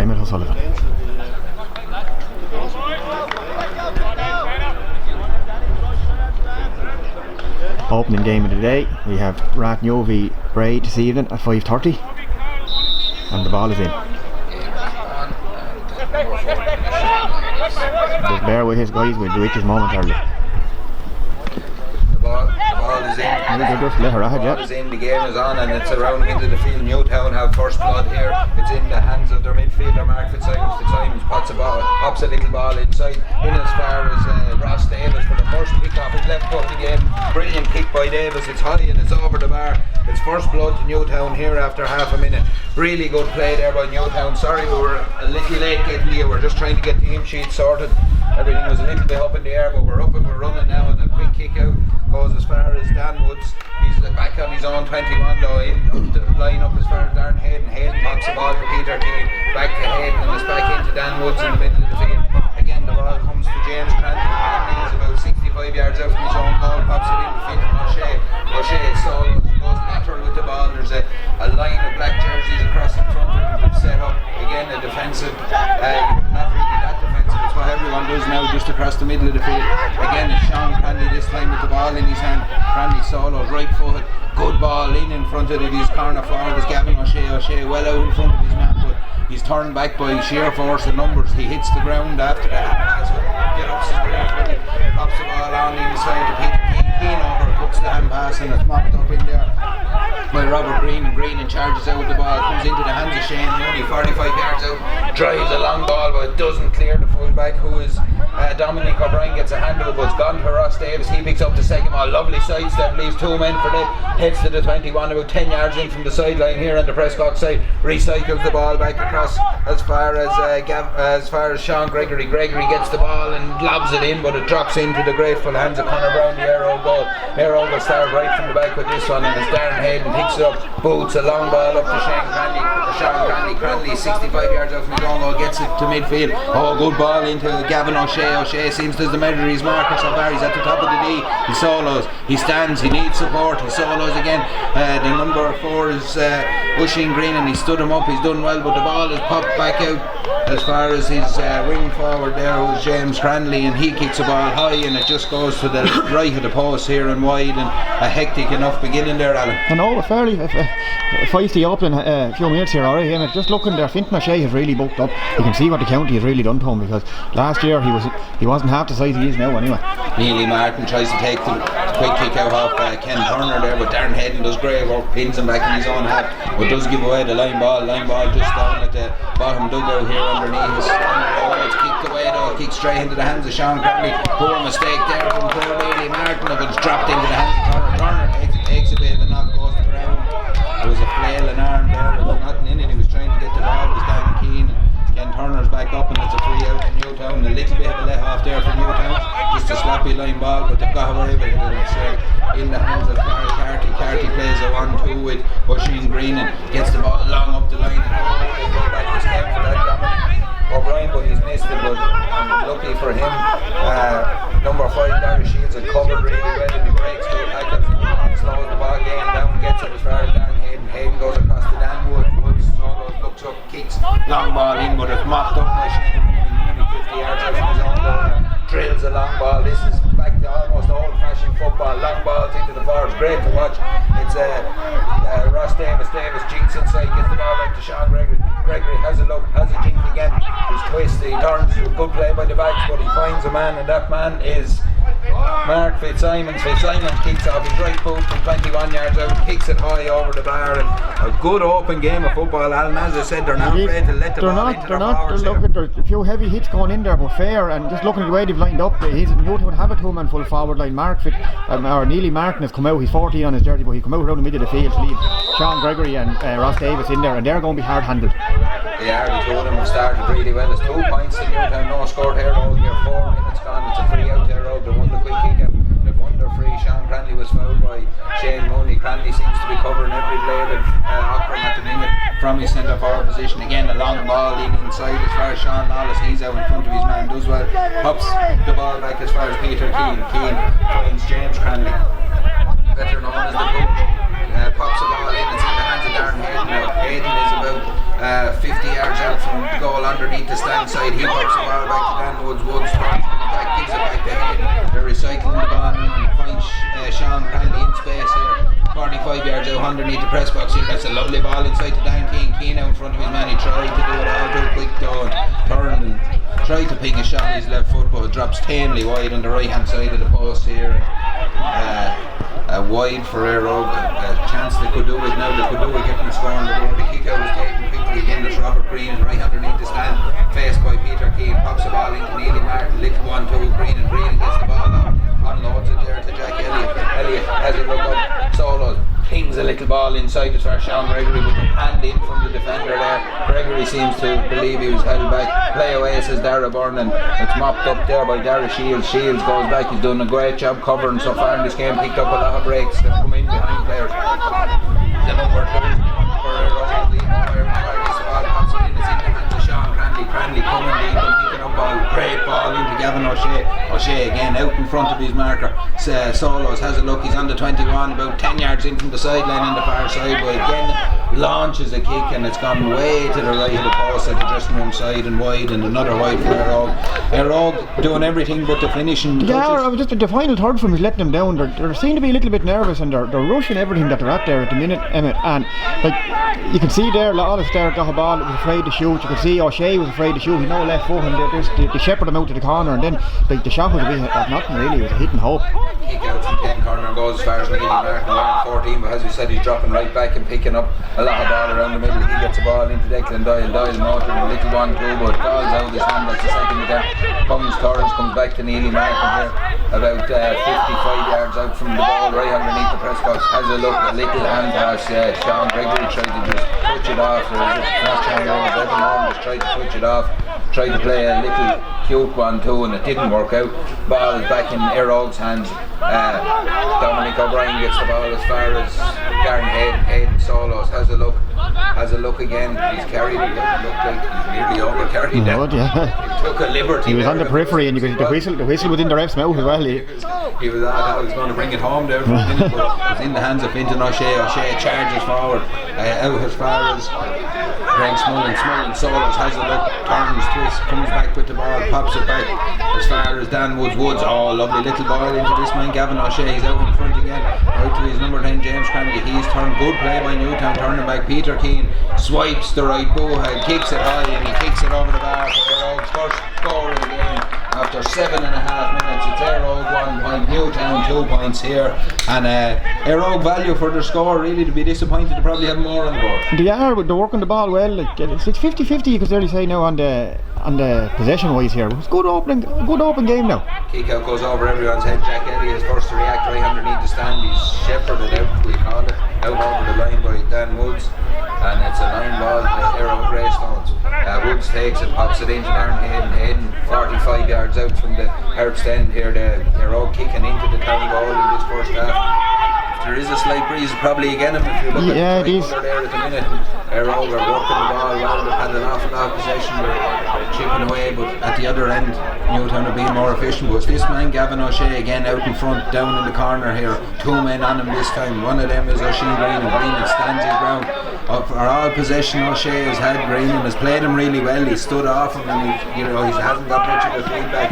Emmett O'Sullivan. Opening game of the day, we have Rathnew v Bray this evening at 5:30, and the ball is in. Just bear with us, guys, we'll do it just momentarily. The ball is in. Just let her ahead, The ball is in, the game is on, and it's around into the field. Newtown have first blood here. It's in the hands of their midfielder, Mark Fitzsimons. Pops a little ball inside, in as far as Ross Davis for the first kick off his left foot again. Brilliant kick by Davis, it's high and it's over the bar. It's first blood to Newtown here after half a minute. Really good play there by Newtown. Sorry we were a little late getting here, we're just trying to get the team sheet sorted. Everything was a little bit up in the air, but we're up and we're running now, and a quick kick out goes as far as Dan Woods. He's back on his own 21 line, up as far as Darren Hayden. Hayden pops the ball to Peter Keane, back to Hayden, and it's back into Dan Woods in the middle of the field. Again the ball comes to James Cranley. Cranley is about 65 yards out from his own goal, pops it in the field to O'Shea solo, goes lateral with the ball. There's a line of black jerseys across in front of him set up. Again a defensive, not really that defensive, it's what everyone does now, just across the middle of the field. Again it's Sean Cranley this time with the ball in his hand. Cranley solo, right foot, good ball in front of it. His corner forward is Gavin O'Shea well out in front of his man, but he's turned back by sheer force of numbers. He hits the ground after the hand pass, get up his brain, pops the ball on the inside to Peter Keane, overcuts the hand pass, and it's mopped up in there by Robert Green, and Green charges out with the ball, comes into the hands of Shane Mooney, 45 yards out, drives a long ball but doesn't clear the fullback, who is Dominic O'Brien. Gets a handle but it's gone to Ross Davis. He picks up the second ball, lovely sidestep, leaves two men for it, heads to the 21, about 10 yards in from the sideline here on the Prescott side, recycles the ball back across as far as Sean Gregory. Gregory gets the ball and lobs it in, but it drops into the grateful hands of Conor Brown, the Eire Og goal. Eire Og will start right from the back with this one, and as Darren Hayden picks it up, boots a long ball up to Sean Cranley. Cranley 65 yards out from his own goal, gets it to midfield. Oh, good ball into Gavin O'Shea. O'Shea seems to measure his marker so far. He's at the top of the knee, he solos, he stands, he needs support, he solos again. The number 4 is Usheen Green, and he stood him up, he's done well, but the ball is popped back out as far as his wing forward there, who's James Cranley, and he kicks the ball high, and it just goes to the right of the post here and wide, and a hectic enough beginning there, Alan. I know, a fairly feisty opening a few minutes here already. Just looking there, Fintan O'Shea has really bulked up. You can see what the county has really done to him, because last year he wasn't half the size he is now anyway. Neely Martin tries to take the quick kick out off Ken Turner there, but Darren Hayden does great work, pins him back in his own half, but does give away the line ball just down at the bottom dugout here underneath us. It's kicked away though, kicked straight into the hands of Sean Cranley. Poor mistake there from poor Neely Martin, but it's dropped into the hands of Conor Turner. Takes a bit of a knock, goes to the ground. There was a flail and arm there, there was nothing in it, he was trying to get the ball, it was Dan Keane. Ken Turner's back up, and it's a free out to Newtown. A little bit of a let off there for Newtown, just a sloppy line ball, but they've got away with it, and it's in the hands of Carty. Carty plays a 1-2 with Usheen Green and gets the ball long up the line, and go back to step for that Dominic O'Brien, but he's missed it. But lucky for him, number 5 Larry Shields had covered really well, and he breaks 2 tackles and slows the ball game down, gets it as far as Dan Hayden. Hayden goes across to Dan Woods, looks up, kicks, long ball in, but it's mopped up by Shane Mooney, 50 yards out from his own goal, drills a long ball. This is back to almost old-fashioned football, long balls into the forwards, great to watch. It's Ross Davis jinks inside, gets the ball back to Sean Gregory. Gregory has a look, has a jink again, he's twisted, he turns, good play by the backs, but he finds a man, and that man is Mark Fitzsimons. Fitzsimons kicks off his right boot from 21 yards out, kicks it high over the bar, and a good open game of football, Alan. As I said, they're not afraid to let the ball into their forwards. There's a few heavy hits going in there, but fair, and just looking at the way they've lined up, Newtown have a 2-man full forward line. Or Neely Martin has come out, he's 14 on his jersey, but he come out around the middle of the field to leave Sean Gregory and Ross Davis in there, and they're going to be hard-handed. They are, the two of them have started really well. There's 2 points in Newtown, no scored here, all here, 4 minutes gone, it's a free out there, they won the quick kick out, they've won their free. Sean Cranley was fouled by Shane Mooney. Cranley seems to be covering every blade of Auckland at the minute from his centre forward position. Again a long ball in inside as far as Sean Lawless, he's out in front of his man, does well, pops the ball back as far as Peter Keane finds James Cranley, better known as the coach, pops the ball in, it's in the hands of Darren Hayden now. Hayden is about 50 yards out from the goal underneath the stand side. He pops the ball back to Dan Woods. Woods turns back, gives it back to Hayden. They're recycling the ball and finds Sean Cranley in space here. 45 yards out underneath the press box here. That's a lovely ball inside to Dan Keane. Keane out in front of his man. He tried to do it all too quick though. Turned and tried to ping a shot with his left foot, but it drops tamely wide on the right hand side of the post here. Wide for Eire Og. A chance they could do it now. They could do it getting a score on the board. The kick out was taken quickly again. It's Robert Green right underneath the stand, faced by Peter Keane. Pops the ball into Neely Martin. Little 1-2. Green gets the ball on. Unloads it there to Jack Elliott. Elliott has a look up. Solo pings a little ball inside as far as Sean Gregory with a hand in from the defender there. Gregory seems to believe he was held back. Play away, says Dara Byrne. It's mopped up there by Dara Shields. Shields goes back. He's done a great job covering so far in this game. Picked up a lot of breaks that come in behind players. The number 2 for Eire Og. The ball pops it in. It's in the hands of Sean Cranley. Cranley coming deep and picking up ball. Great ball into Gavin O'Shea. O'Shea again out in front of his marker. Solos has a look. He's on the 21, about 10 yards in from the sideline on the far side, but again launches a kick and it's gone way to the right of the post at the dressing room side and wide, and another wide for Eire Og. Eire Og doing everything but the finishing touches. Yeah, just the final third from is letting them down. They seem to be a little bit nervous and they're rushing everything that they're at there at the minute, Emmett. And like you can see there, Lawless there got a ball, was afraid to shoot. You can see O'Shea was afraid to shoot. He no left foot, and they shepherded him out to the corner, and then like the shot was a bit of nothing really. It was a hit and hope. Kick out from 10 corner goes as far as Neely Martin around 14, but as we said, he's dropping right back and picking up a lot of ball around the middle. He gets the ball into Declan Doyle. Doyle motoring a little 1-2, but falls out of his hand. That's the second there. Comes Torrance, comes back to Neely Martin here, about 55 yards out from the ball, right underneath the press box. Has a look, a little hand pass. Sean Gregory tried to just touch it off. Not Sean Gregory, Evan Moore just tried to touch it off. Tried to play a little cute 1-2 and it didn't work out. Ball is back in Eire Og's hands. Dominic O'Brien gets the ball as far as Garen Hayden Solos has a look again. He's carried it. It looked like he's nearly over carried that. Yeah. He took a liberty. He was on the periphery and you could the whistle was in the ref's mouth as well. He was going to bring it home there for a minute, but it was in the hands of Fintan O'Shea. O'Shea charges forward out as far as Greg Smullen. Solos has a look, turns, twists, comes back with the ball, pops it back as far as Dan Woods. Oh, lovely little ball into this man Gavin O'Shea. He's out in front again, out to his number 10 James Cranley. He's turned, good play by Newtown, turning back. Peter Keane swipes the right bowhead, kicks it high and he kicks it over the bar for Eire Og's first score of the game. After 7.5 minutes, it's Eire Og 1 point, Newtown 2 points here, and Eire Og value for their score. Really to be disappointed to probably have more on the board. They are, but they're working the ball well. Like, it's 50-50, you could nearly say now on the possession wise here. It's good open game now. Kick out goes over everyone's head. Jack Elliott is first to react right underneath the stand. He's shepherded out, we call it, out over the line by Dan Woods, and it's a line ball to Eire Og Greystones. Woods takes it, pops it into Darren Hayden 45 yards out from the Harps end here. They're all kicking into the town goal in this first half. If there is a slight breeze, probably again if you look at the colour there at the minute. Eire Og are working the ball well. They've had an awful lot of possession. They're chipping away, but at the other end Newtown are being more efficient. But it's this man Gavin O'Shea again out in front, down in the corner here. 2 men on him this time. One of them is O'Shea Green, and Green stands his ground. For all possession O'Shea has had, Green, and has played him really well. He stood off him and he hasn't got much of the feedback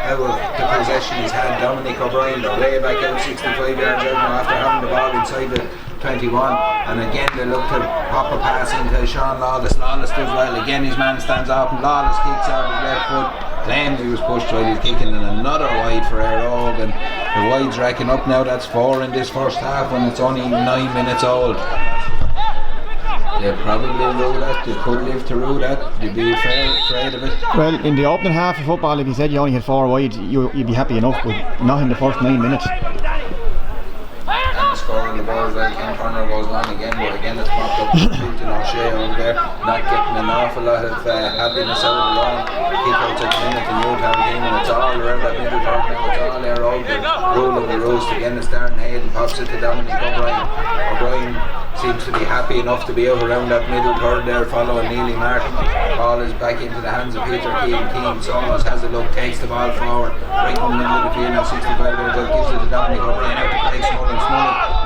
out of the possession he's had. Dominic O'Brien, they're way back out 65 yards out now after having the ball inside the 21, and again they look to pop a pass into Sean Lawless. Lawless does well. Again his man stands up and Lawless kicks out his left foot, claims he was pushed while he's kicking, and another wide for Eire Og, and the wide's racking up now. That's 4 in this first half when it's only 9 minutes old. They'll probably rule that. They could live to rule that. They'd be afraid of it. Well, in the opening half of football, if you said you only had 4 wide, you'd be happy enough, but not in the first 9 minutes. And the score on the ball as well. Ken Connor goes long again, but again it's popped up to Fintan O'Shea over there, not getting an awful lot of happiness out of the long kick outs at the minute. The Newtown game, and it's all around that middle part now. It's all Eire Og, the rule of the roost. Again it's Darren Hayden, pops it to Dominic O'Brien. O'Brien seems to be happy enough to be out around that middle third there, following Neely Martin. Ball is back into the hands of Peter Keane. Keane almost has a look, takes the ball forward, right in the middle of the field now, 65 yards out, gives it to Dominic O'Brien out to Craig Smullen.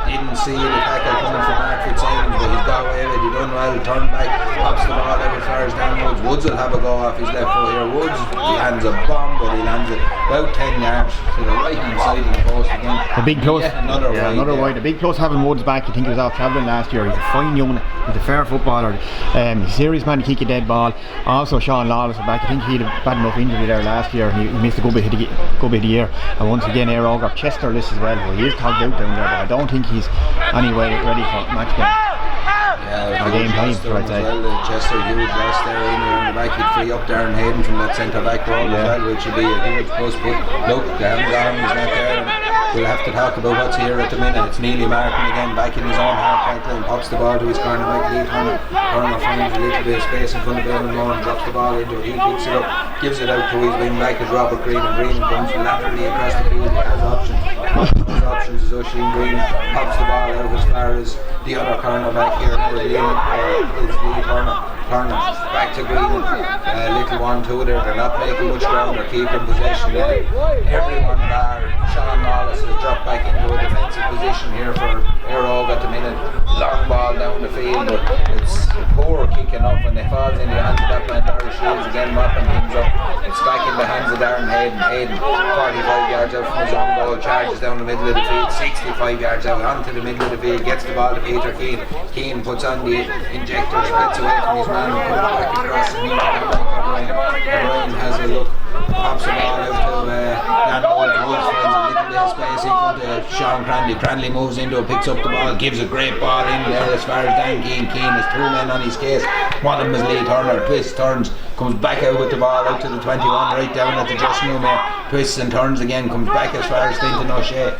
didn't see the tackle coming from Mark Fitzsimons, but he's got away with it. He done well, turned back, pops the ball out as far as down Woods. Woods will have a go off his left foot here. Woods lands a bomb, but he lands it about 10 yards to the right hand side of the post again. The big plus, another wide. The big plus having Woods back. I think he was out travelling last year. He's a fine unit. He's a fair footballer. He's a serious man to kick a dead ball. Also, Sean Lawless is back. I think he had a bad enough injury there last year, and he missed a good bit of the year. And once again, Eire Og got Chester list as well. He is tagged out down there, but I don't think he's anyway ready for match game. Yeah, game time, I'd say. Well, Chester huge loss there in around the back. He'd free up Darren Hayden from that centre back role as well, which would be a huge plus. But look, the hand is not there. We'll have to talk about what's here at the minute. It's Neely Martin again, back in his own half back line, pops the ball to his corner back lead. Turner finds a little bit of space in front of Eamon Moore and drops the ball into it. He picks it up, gives it out to his wing back as Robert Green, and Green comes laterally across the field. He has options. His options is Oisin Green, pops the ball out as far as the other corner back here. Now is Lee Turner back to Green. Little 1-2 there. They're not making much ground. They're keeping possession. Everyone bar Sean Lawless has dropped back into a defensive position here for Eire Og at the minute. Long ball down the field, but it's poor kicking up, and it falls into the hands of that man Darryl Shields again, mopping things up. It's back in the hands of Darren Hayden. Hayden 45 yards out from his own goal, charges down the middle of the field, 65 yards out onto the middle of the field, gets the ball to Peter Keane. Keane puts on the injector, splits away from his man, and comes back across and into O'Brien has a look, pops the ball out to Dan Woods finds a little bit of space in front of Sean Cranley. Cranley moves into it, picks up the ball, gives a great ball in there as far as Dan Keane. Keane has 2 men on his case. One of them is Lee Turner, twists, turns, comes back out with the ball out to the 21, right down at the dressing room here, twists and turns again, comes back as far as Clinton O'Shea,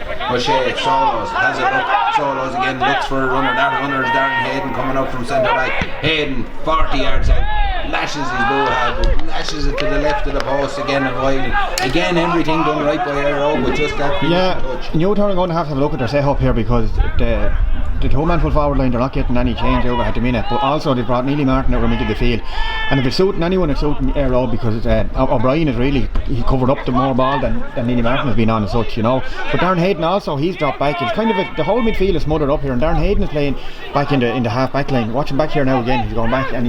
Solos, has a look, Solos again, looks for a runner. That runner is Darren Hayden coming up from centre back. Hayden 40 yards out, lashes his bow head, but lashes it to the left of the post again and wide. Again, everything done right by Eire Og with just that touch. Newtown are going to have a look at their set-up here, because the two-man full forward line, they're not getting any change over at the minute, but also they've brought Neely Martin out into the field, and if it's suiting anyone, it's suiting Eire Og, because O'Brien is really, he covered up the more ball than Neely Martin has been on as such, you know. But Darren Hayden also, he's dropped back. It's kind of the whole midfield is smothered up here, and Darren Hayden is playing back in the half back line. Watch him back here now again, he's going back, and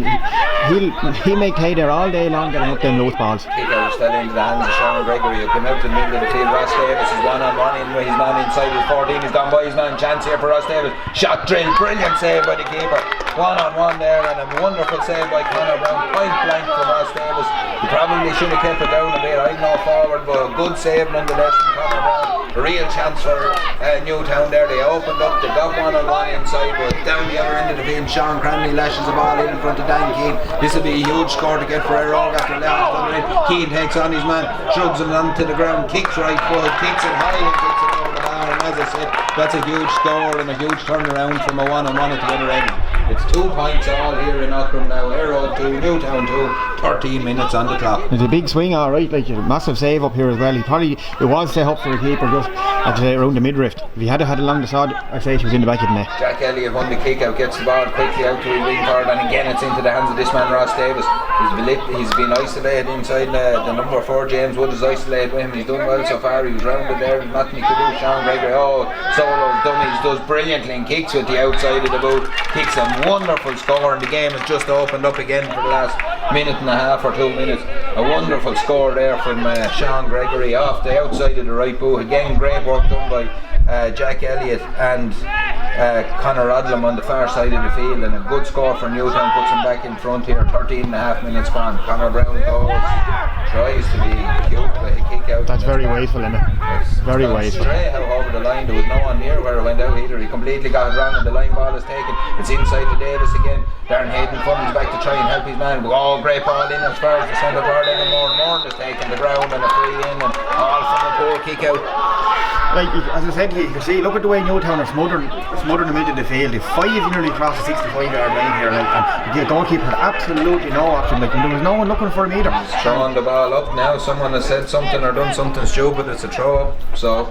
he'll make hay there all day long, getting up them loose balls. Kick out fell into the hands of Sean Gregory, who came out to the middle of the field. Ross Davis is one-on-one in with his man inside his 14. He's gone by his man. Chance here for Ross Davis. Shot drill, brilliant save by the keeper. One-on-one there, and a wonderful save by Conor Brown. Point blank from Ross Davis. He probably should have kept it down a bit. I'm not forward, but a good save nonetheless from Conor Brown. A real chance for Newtown there. They opened up, they got one-on-one inside, but down the other end of the field, Sean Cranley lashes the ball in front of Dan Keane. This will be a huge score to get for Eire Og after Leon's done it. Keane takes on his man, shrugs him onto the ground, kicks right foot, kicks it high and kicks it over the bar, and as I said, that's a huge score and a huge turnaround from a one-on-one at the other end. It's 2 points all here in Auckland now. Eire Og 2, Newtown 2, 13 minutes on the clock. It's a big swing, alright, like a massive save up here as well. It was set up for the keeper just I'd say around the midriff. If he had along the sod, I'd say she was in the back of the net. Jack Elliott won the kick out, gets the ball quickly out to his wing forward, and again it's into the hands of this man Ross Davis. He's been isolated inside the number 4. James Wood is isolated with him. He's done well so far. He was rounded there. There's nothing he could do. Sean Gregory, Solo's dummies, does brilliantly and kicks with the outside of the boot. Kicks a wonderful score, and the game has just opened up again for the last minute and a half or 2 minutes. A wonderful score there from Sean Gregory off the outside of the right boot. Again, great work done by Jack Elliott and Conor Rodlam on the far side of the field, and a good score for Newtown puts him back in front here. 13.5 minutes gone. Conor Brown tries to be cute with a kick out. That's very wasteful, isn't it? Very wasteful. Straight out over the line. There was no one near where it went out either. He completely got it wrong, and the line ball is taken. It's inside to Davis again. Darren Hayden fumbles back to try and help his man. Great ball in as far as the centre forward. Morn is taking the ground and a free in, and all from a poor kick out. Like, as I said, you can see, look at the way Newtown are smothering the middle of the field. They've 5 nearly across the 65-yard line here, like, and the goalkeeper had absolutely no option. Like, there was no one looking for him either. Throwing the ball up now. Someone has said something or done something stupid. It's a throw up. So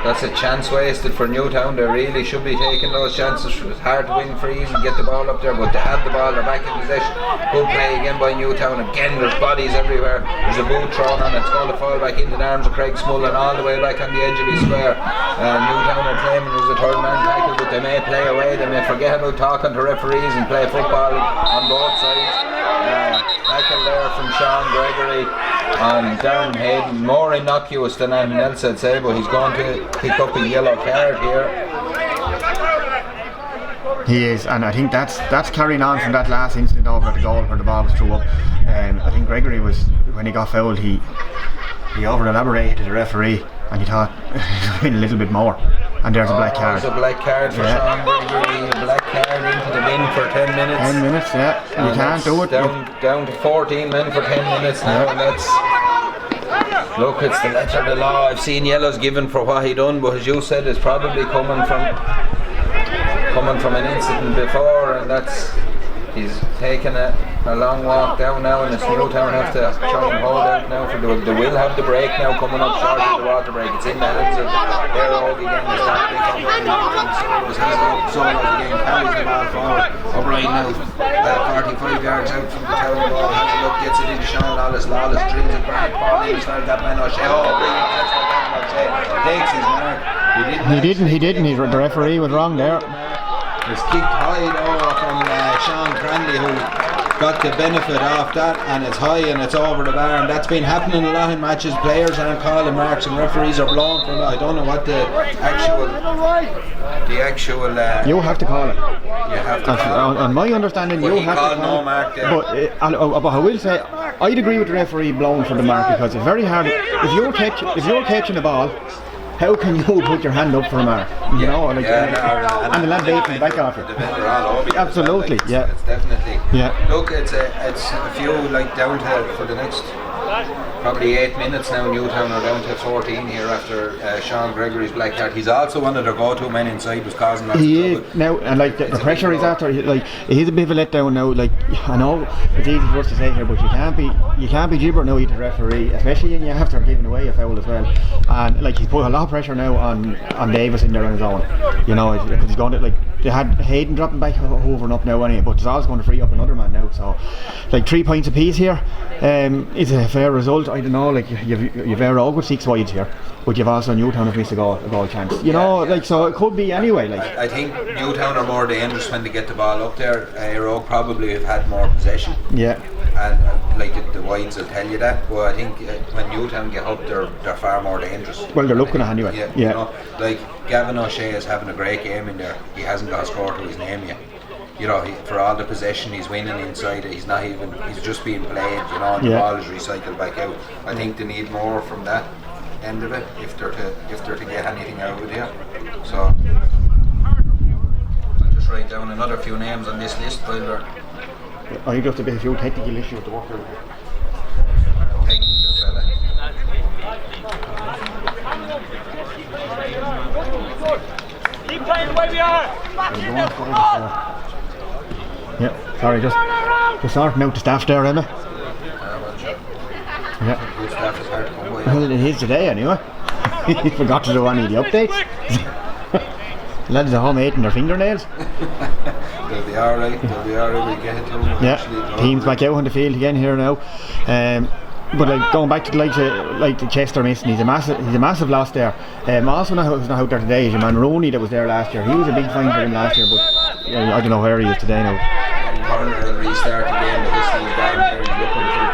That's a chance wasted for Newtown. They really should be taking those chances. It's hard to win frees and get the ball up there, but they have the ball, they're back in possession. Good play again by Newtown. Again, there's bodies everywhere. There's a boot thrown on, it's going to fall back into the arms of Craig Smullen all the way back on the edge of his square. Newtown are claiming it was a third man tackle, but they may play away, they may forget about talking to referees and play football on both sides. Tackle there from Sean Gregory on Darren Hayden, more innocuous than anything else I'd say, but he's going to pick up a yellow card here. He is, and I think that's carrying on from that last incident over at the goal where the ball was thrown up. I think Gregory was, when he got fouled, he over elaborated to the referee, and he thought it would have been a little bit more. And there's a black card. There's a black card for Sean Gregory, a black card into the bin for 10 minutes. 10 minutes, yeah. And you can't do it. Down to 14 men for 10 minutes now, and that's... Look, it's the letter of the law. I've seen yellows given for what he done, but as you said, it's probably coming from an incident before, and that's... He's taken a long walk down now, and it's Newtown have to try and hold out now. They will have the break now coming up short of the water break. It's in the hands of Eire Og again. There's that big Solos again, carries the ball forward. O'Brien now, 45 yards out from the town ball. Has a look, gets it into Sean Lawless. Lawless drills it back. Ball inside that man O'Shea. Oh, brilliant catch by Gavin O'Shea. Takes his mark. He didn't. The referee was wrong there. It's kicked high though from Sean Cranley, who got the benefit off that, and it's high and it's over the bar, and that's been happening a lot in matches. Players aren't calling marks and referees are blown from it. I don't know what the actual you have to call it. You have to call it. On my understanding, you have to call no mark there. But I will say, I'd agree with the referee blowing for the mark, because it's very hard. If you're catching the ball, how can you put your hand up for a mark? And the lad baiting back off it. Absolutely, yeah. It's definitely. Yeah. Look, it's a few down to for the next probably 8 minutes now. Newtown are down to 14 here after Sean Gregory's black card. He's also one of their go-to men inside, was causing lots of trouble. Now, and the pressure he's after, he's a bit of a letdown now. I know it's easy for us to say here, but you can't be gibbering now to the referee, especially when you have to giving away a foul as well. And he's put a lot of pressure now on Davis in there on his own. Because he's going to they had Hayden dropping back over and up now anyway, but it's always going to free up another man now. So 3 points apiece here is a fair result. I don't know, you've Eire Og with 6 wides here, but you've also Newtown have missed a goal chance. So it could be anyway. I think Newtown are more dangerous when they get the ball up there. Eire Og probably have had more possession. Yeah. And the wides will tell you that. But I think when Newtown get up, they're far more dangerous. Well, they're looking at anyway. Yeah. Gavin O'Shea is having a great game in there. He hasn't got a score to his name yet. For all the possession he's winning inside it, he's just being played, and the ball is recycled back out. I think they need more from that end of it if they're to get anything out of it here. So I'll just write down another few names on this list while we're... I think there's a bit of few technical issues to work out. Technical fella. Keep playing the way we are. Yeah, sorry, just sorting out the staff there, Emma. Yeah. Good staff is hard to come by. Well, it is today anyway. He forgot to do any of the updates. The lads at home eating their fingernails. They'll be alright, we'll get it to them. Yeah, team's back out on the field again here now. But going back to the Chester missing, he's a massive loss there. Also who's not out there today is your man Rooney that was there last year. He was a big find for him last year, but I don't know where he is today now. Corner will restart again. The whistle is down there. He's looking for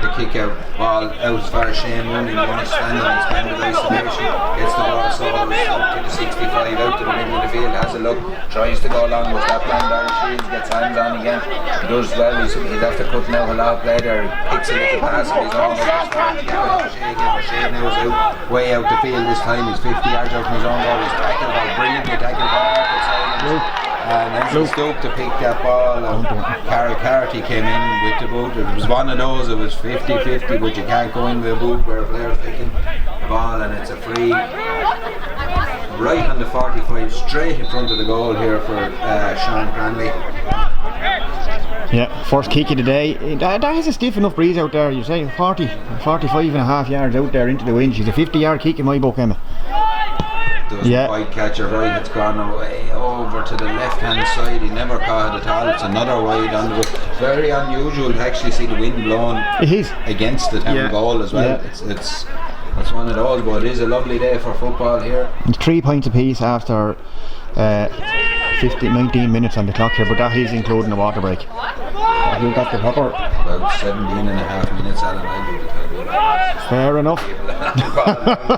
the kick out ball out as far as Shane Rooney. Rooney standing in splendid isolation. Gets the ball Solos out to the 65, out to the middle of the field. Has a look, tries to go along with that man down. Shields gets hands on again. He does well. He's after cutting out a lot of play there. He picks a little pass of his own. O'Shea now is out, way out the field this time. He's 50 yards out from his own goal. He's tackled by brilliantly tackled by Marcus. And then he stooped to pick that ball, and Carol Carty came in with the boot. It was one of those, it was 50-50, but you can't go in with a boot where a player's picking the ball, and it's a free right on the 45, straight in front of the goal here for Sean Cranley. Yeah, first kick of the day. That has a stiff enough breeze out there. You're saying 45 and a half yards out there into the wind. She's a 50-yard kick in my book, Emma. doesn't quite catch it right. It's gone away over to the left hand side. He never caught it at all. It's another wide on the very unusual to actually see the wind blowing against the town goal as well. It's one of those, but it is a lovely day for football here. 3 points apiece after 19 minutes on the clock here, but that is including the water break. Have you got the proper? About 17 and a half minutes, Alan. Fair enough.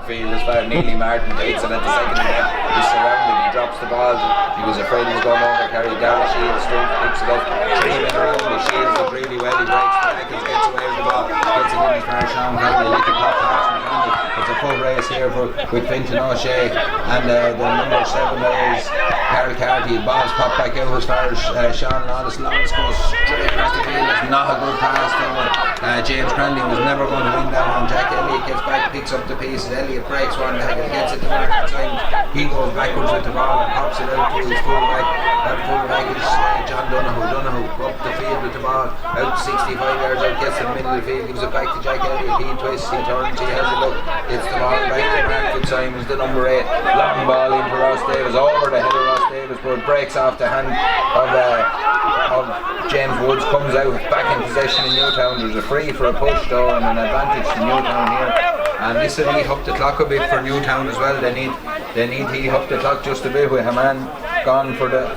Neely Martin takes it at the second half. He's surrounded, he drops the ball. He was afraid he was going over, carried down Shields, picks it up, dreaming around the Shields it really well. He breaks the tackles, gets away with the ball, gets it in his far Sean Crowley, little top pass from Candy. It's a foot race here with Fintan O'Shea, and the number 7 is Carl Carty. Ball's popped back out as far as Sean Lawless. Lawless goes straight across the field. It's not a good pass though. James Cranley was never going to win that one. Jack Elliott gets back, picks up the pieces. Elliott breaks one tackle, gets it to Mark Simons. He goes backwards with the ball and pops it out to his fullback. That fullback is John Donoghue. Donoghue up the field with the ball, out 65 yards out, gets in the middle of the field, gives it back to Jack Elliott. He twists, he turns, he has a look, gets the ball back to Mark Simons, the number 8. Long ball into Ross Davis, over the head of Ross Davis, but it breaks off the hand of James Woods, comes out back in possession in Newtown. There's a free for a push though, and an advantage to Newtown here. And this will heat up the clock a bit for Newtown as well. They need to heat up the clock just a bit with a man gone for the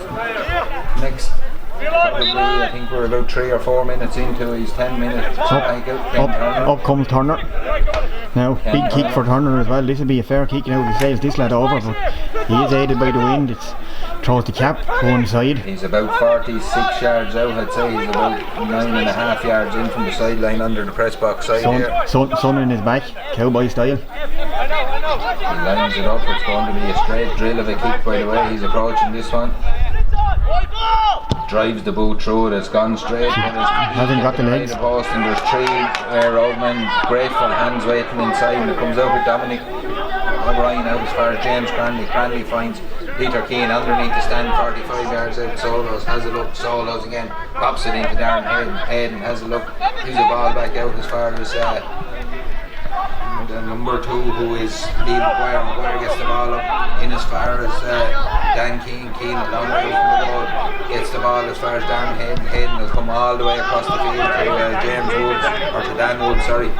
next. Probably, I think we're about 3 or 4 minutes into his 10 minutes. Up comes Turner. Now, big kick for Turner as well. This will be a fair kick now if he sails this lad over, but he is aided by the wind. It throws the cap one side. He's about 46 yards out, I'd say. He's about 9.5 yards in from the sideline under the press box side here. Sun in his back, cowboy style. He lines it up. It's going to be a straight drill of a kick, by the way. He's approaching this one. Drives the boot through it, it's gone straight. Hasn't got the legs. Post, and there's 3 Eire Og men, grateful hands waiting inside, and it comes out with Dominic O'Brien out as far as James Cranley. Cranley finds Peter Keane underneath the stand, 45 yards out. Solos has a look, Solos again, pops it into Darren Hayden. Hayden has a look, gives the ball back out as far as the number 2, who is Lee McGuire. McGuire gets the ball up in as far as Dan Keane. Keane a long way from the goal, gets the ball as far as Darren Hayden. Hayden will come all the way across the field to James Woods, or to Dan Woods, sorry.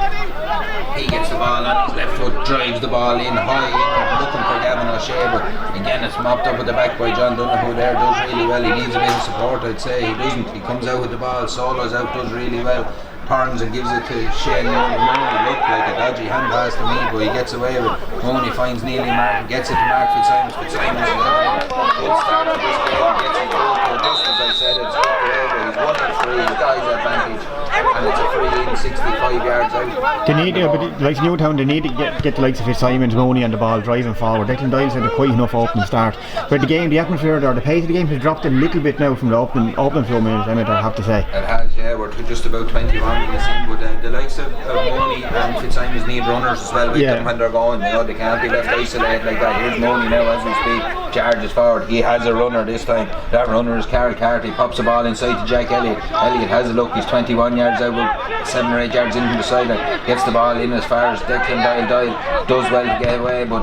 He gets the ball on his left foot, drives the ball in high in, looking for Gavin O'Shea, but again it's mopped up at the back by John Donoghue there. Does really well. He needs a bit of support, I'd say. He doesn't. He comes out with the ball, Solos out, does really well. Turns and gives it to Shane Mooney. Mooney looked like a dodgy hand pass to me, but he gets away with it. Mooney finds Neely Martin, gets it to Mark Fitzsimons. Fitzsimons is a good start to this game, gets it to just as I said, it's he's 1 of 3, the guy's advantage, and it's a free in 65 yards out. They need, but like Newtown, they need to get the likes of Fitzsimons, Mooney on the ball, driving forward. Declan Doyle said a quite enough opening start. But the game, the atmosphere or the pace of the game has dropped a little bit now from the opening few minutes, I have to say. It has, yeah, we're just about 21 minutes in, but the likes of Mooney and Fitzsimons need runners as well with them when they're going. You know, they can't be left isolated like that. Here's Mooney now as we speak, charges forward. He has a runner this time. That runner is Carl Carty. Pops the ball inside to Jack Elliott. Elliott has a look. He's 21 yards out, 7 or 8 yards in from the sideline. Gets the ball in as far as Declan Doyle does well to get away, but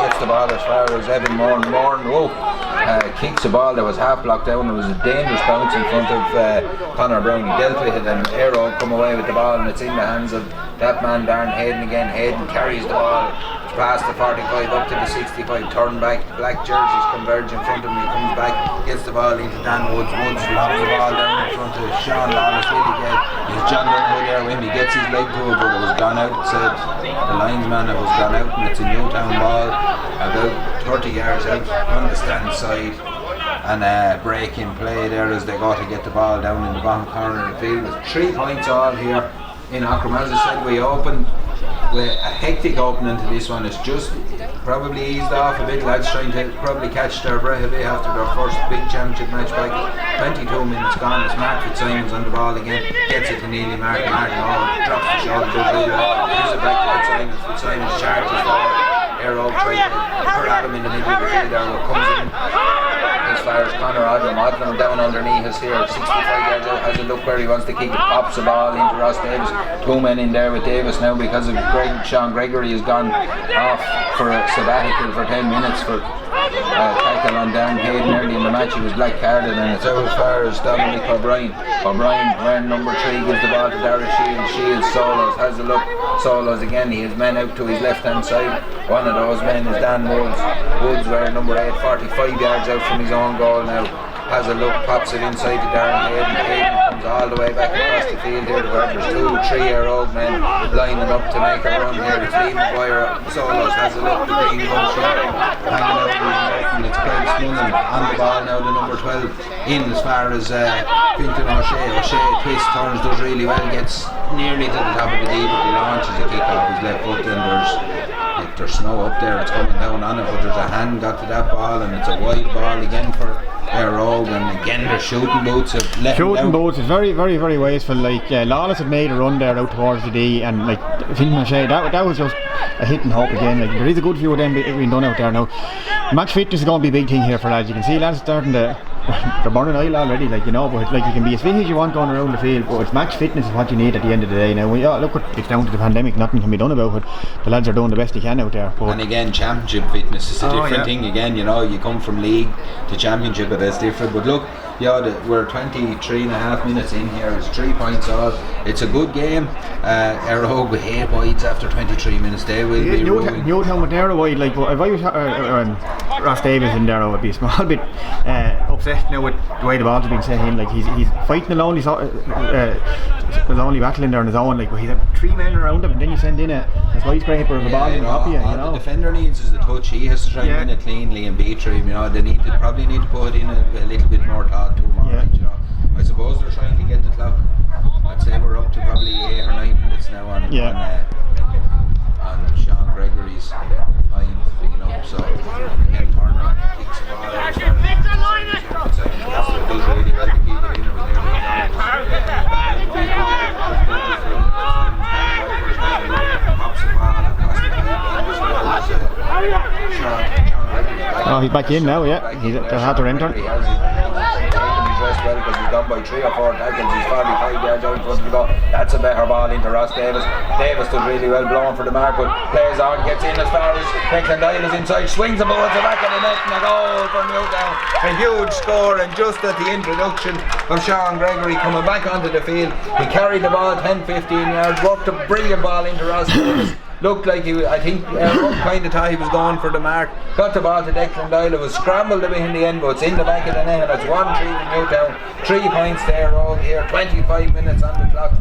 gets the ball as far as Evan Moran. Kicks the ball that was half blocked down. It was a dangerous bounce in front of Conor Brown. He dealt with it, and Eire Og come away with the ball, and it's in the hands of that man Darren Hayden again. Hayden carries the ball past the 45 up to the 65, turn back, black jerseys converge in front of him. He comes back, gets the ball into Dan Woods. Woods lobs the ball down in front of Sean Lawless. He's John Donoghue there with him. He gets his leg to it, but it was gone out. Said the linesman, it was gone out, and it's a Newtown ball about 30 yards out on the stand side. And break in play there as they go to get the ball down in the bottom corner of the field. With 3 points all here in Ockram. As I said, we opened with a hectic opening to this one. It's just probably eased off a bit. Lads trying to probably catch their breath a bit after their first big championship match back. 22 minutes gone. It's Mark Fitzsimons on the ball again. Gets it to Neely Martin. Drops the shoulder. Gives it back to Fitzsimons. Fitzsimons charges forward. Eire Og tries to put Adam in the middle of the field. Comes in. as far as Conor Odlum down underneath us here, 65 yards out, has a look where he wants to kick it, pops the ball into Ross Davis. 2 men in there with Davis now because of Sean Gregory has gone off for a sabbatical for 10 minutes for tackle on Dan Hayden early in the match. He was black carded, and it's out as far as Dominic O'Brien. O'Brien wearing number 3 gives the ball to Dara Shields. Solos has a look. Solos again, he has men out to his left hand side. One of those men is Dan Woods wearing number 8, 45 yards out from his own goal now. Has a look, pops it inside to Darren Hayden. Hayden comes all the way back across the field here to where there's 2-3 Eire Og men lining up to make a run here. It's Lee Maguire. Solos has a look, the green bunch hanging out of his mouth, and it's Craig Smullen on the ball now, the number 12 in as far as Fintan O'Shea. O'Shea twists, turns, does really well, gets nearly to the top of the D, but he launches a kick off his left foot, and there's snow up there, it's coming down on it, but there's a hand got to that ball, and it's a wide ball again for Eire Og, and again their shooting boots have let shooting boots is very, very, very wasteful. Like Lawless had made a run there out towards the D, and like Fintan O'Shea, that was just a hit and hope again. Like there is a good few of them being done out there now. Match fitness is going to be a big thing here for lads. You can see lads starting to they're burning oil already, like, you know, but like you can be as fit as you want going around the field, but it's match fitness is what you need at the end of the day. Now look, it's down to the pandemic, nothing can be done about it. The lads are doing the best they can out there. But and again, championship fitness is a different thing again, you know, you come from league to championship, but that's different. But look, we're 23 and a half minutes in here, it's 3 points all. It's a good game. Eire Og with 8 wides after 23 minutes, they will be ruined. Newtown with their wide, like, but if I was Ross Davis in there, I would be a small bit upset now with the way the balls are being set in. Like he's fighting a lonely battle in there on his own, like, but he's had 3 men around him, and then you send in a skyscraper of a ball and happy, you know. The defender needs is the touch. He has to try and win it cleanly and beat him, you know. They probably need to put in a little bit more thought to him, right, you know. I suppose they're trying to get the clock. I'd say we're up to probably 8 or 9 minutes now on Sean Gregory's time, you know. So again, Turner kicks the ball out as far as does really well to keep it in with Oh, he's back in now, they'll have to enter. He has dressed well because he's gone by 3 or 4 tackles. He's 45 yards out in front of the goal. That's a better ball into Ross Davis. Davis does really well, blowing for the mark, but plays on, gets in as far as Declan Doyle is inside, swings the ball to the back of the net, and a goal for Newtown. A huge score, and just at the introduction of Sean Gregory coming back onto the field, he carried the ball 10-15 yards, worked a brilliant ball into Ross Davis. Looked like I think kind of thought he was going for the mark. Got the ball to Declan Doyle. It was scrambled a bit in the end, but it's in the back of the net, and it's 1-3 to Newtown. 3 points there, Og here. 25 minutes on the clock.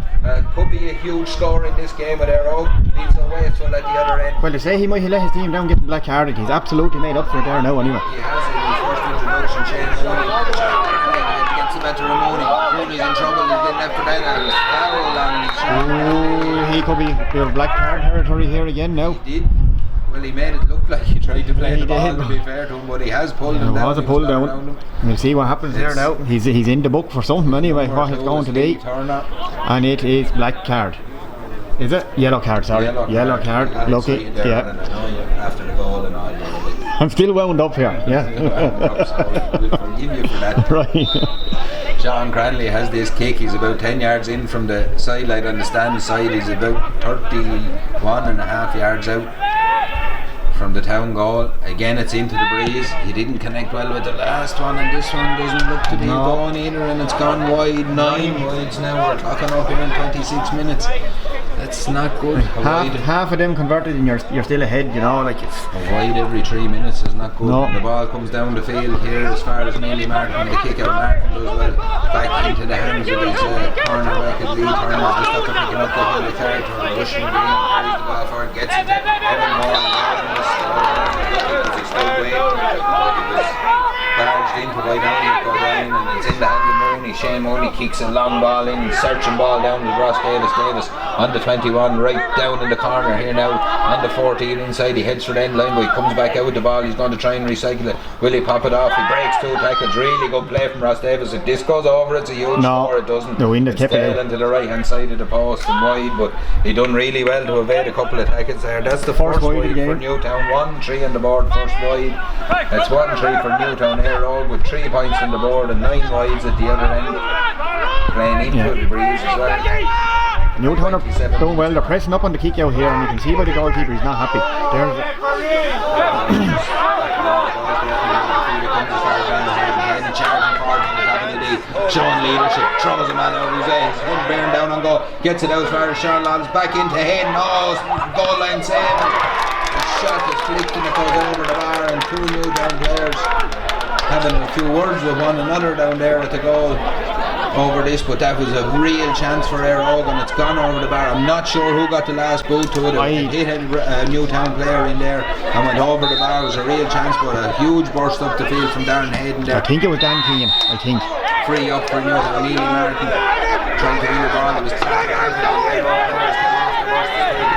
Could be a huge score in this game with Eire Og. Being so wasteful at the other end. Well, they say he might let his team down getting black carded. He's absolutely made up for it there now anyway. He has in his first introduction. Shane Mooney gets the better of Mooney. Mooney's in trouble. He's getting left for that. He could be black card territory here again now. He did. Well, he made it look like he tried to play the ball, to be fair to him, but he has pulled him down. It was a pull down. We'll see what happens there now. He's in the book for something anyway, what it's going to be. And it is black card. Is it? Yellow card, sorry. Yellow card. Lucky. After the goal and all. I'm still wound up here. We'll forgive you for that. Right. Sean Cranley has this kick. He's about 10 yards in from the sideline on the stand side. He's about 31.5 yards out from the town goal. Again, it's into the breeze. He didn't connect well with the last one, and this one doesn't look to be going either, and it's gone wide. 9 wides now. We're clocking up here in 26 minutes. That's not good. Half of them converted and you're still ahead, you know, like it's a wide every 3 minutes is not good. No. The ball comes down the field here as far as Neely Martin, the kick out Martin does well back into the hands of his cornerback at Lee. Turner's just after picking up the whole card, rushing green, carries the ball forward, gets it to Evan Moore, and he's still waiting. He was barged into by Dominic O'Brien, and it's in the hands of Mooney. Shane Mooney kicks a long ball in, searching ball down to Ross Davis. On the 21, right down in the corner here now, on the 14 inside, he heads for the end line, but he comes back out with the ball. He's going to try and recycle it. Will he pop it off? He breaks 2 tackles. Really good play from Ross Davis. If this goes over, it's a huge score. It doesn't. It's tail into the right hand side of the post and wide, but he done really well to evade a couple of tackles there. That's the first wide for Newtown. 1-3 on the board, first wide. It's 1-3 for Newtown. Eire Og with 3 points on the board and 9 wides at the other end. Playing into the breeze as well. Newtown are doing well, they're pressing up on the kick out here, and you can see by the goalkeeper he's not happy. Showing leadership, throws a man over his head, he's one bearing down on goal, gets it out as far as Sean Lawless, back into Hayden, goal line save. The shot is flicked and it goes over the bar, and 2 Newtown players having a few words with one another down there at the goal over this, but that was a real chance for Eire Og, and it's gone over the bar. I'm not sure who got the last boot to it. It hit a Newtown player in there and went over the bar. It was a real chance, but a huge burst up the field from Darren Hayden there. I think it was Dan Keane, I think. Free up for Newtown. Neely Martin trying to win the ball. It was taken out of the Eire Og players came off the burst. It's taken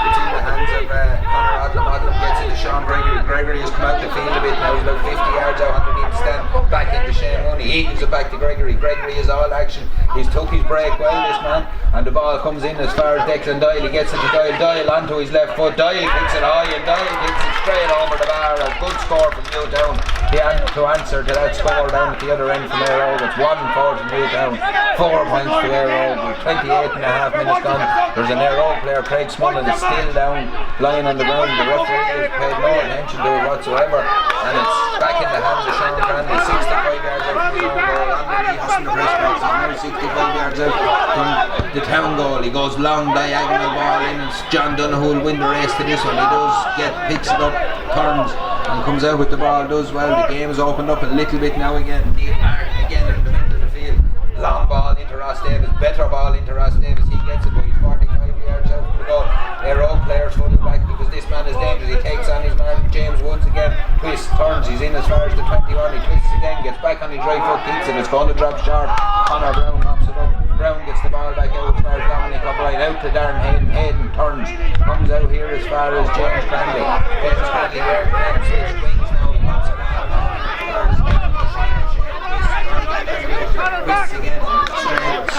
it's in the hands of Conor Odlum. Gets it to Sean Gregory. Gregory has come out the field a bit now. He's about 50 yards out underneath the stand. Back into Shane Money. He gives it back to Gregory. Gregory is all action. He's took his break well, this man. And the ball comes in as far as Declan Doyle. He gets it to Doyle. Doyle onto his left foot. Doyle kicks it high and Doyle kicks it straight over the bar. A good score from Newtown. To answer to that score down at the other end from Eire Og. It's 1-4 to Newtown. 4 points to Eire Og with 28 and a half minutes gone. There's an Eire Og player, Craig Smullen, is still down, lying on the ground. The referee has paid no attention to it whatsoever. And it's back in the hands of Sean Cranley, 65 yards out from his own goal. Underneath us in the press box, he's now 65 yards out from the town goal. He goes long diagonal ball in, and John Donoghue will win the race to this one. He does picks it up, turns and comes out with the ball, does well. The game has opened up a little bit now again. Neil Martin again in the middle of the field. Long ball into Ross Davis, better ball into Ross Davis. He gets it, but he's 45 yards out from the goal. Eire Og players falling back because this man is dangerous. He takes on his man James Woods again, twists, turns, he's in as far as the 21, he twists again, gets back on his right foot, kicks it, it's going to drop short. Conor Brown knocks it up. Brown gets the ball back out as far as Dominic O'Brien, out to Darren Hayden. Hayden turns, comes out here as far as James Cranley. James Cranley there, switch wings now, pops it twists again,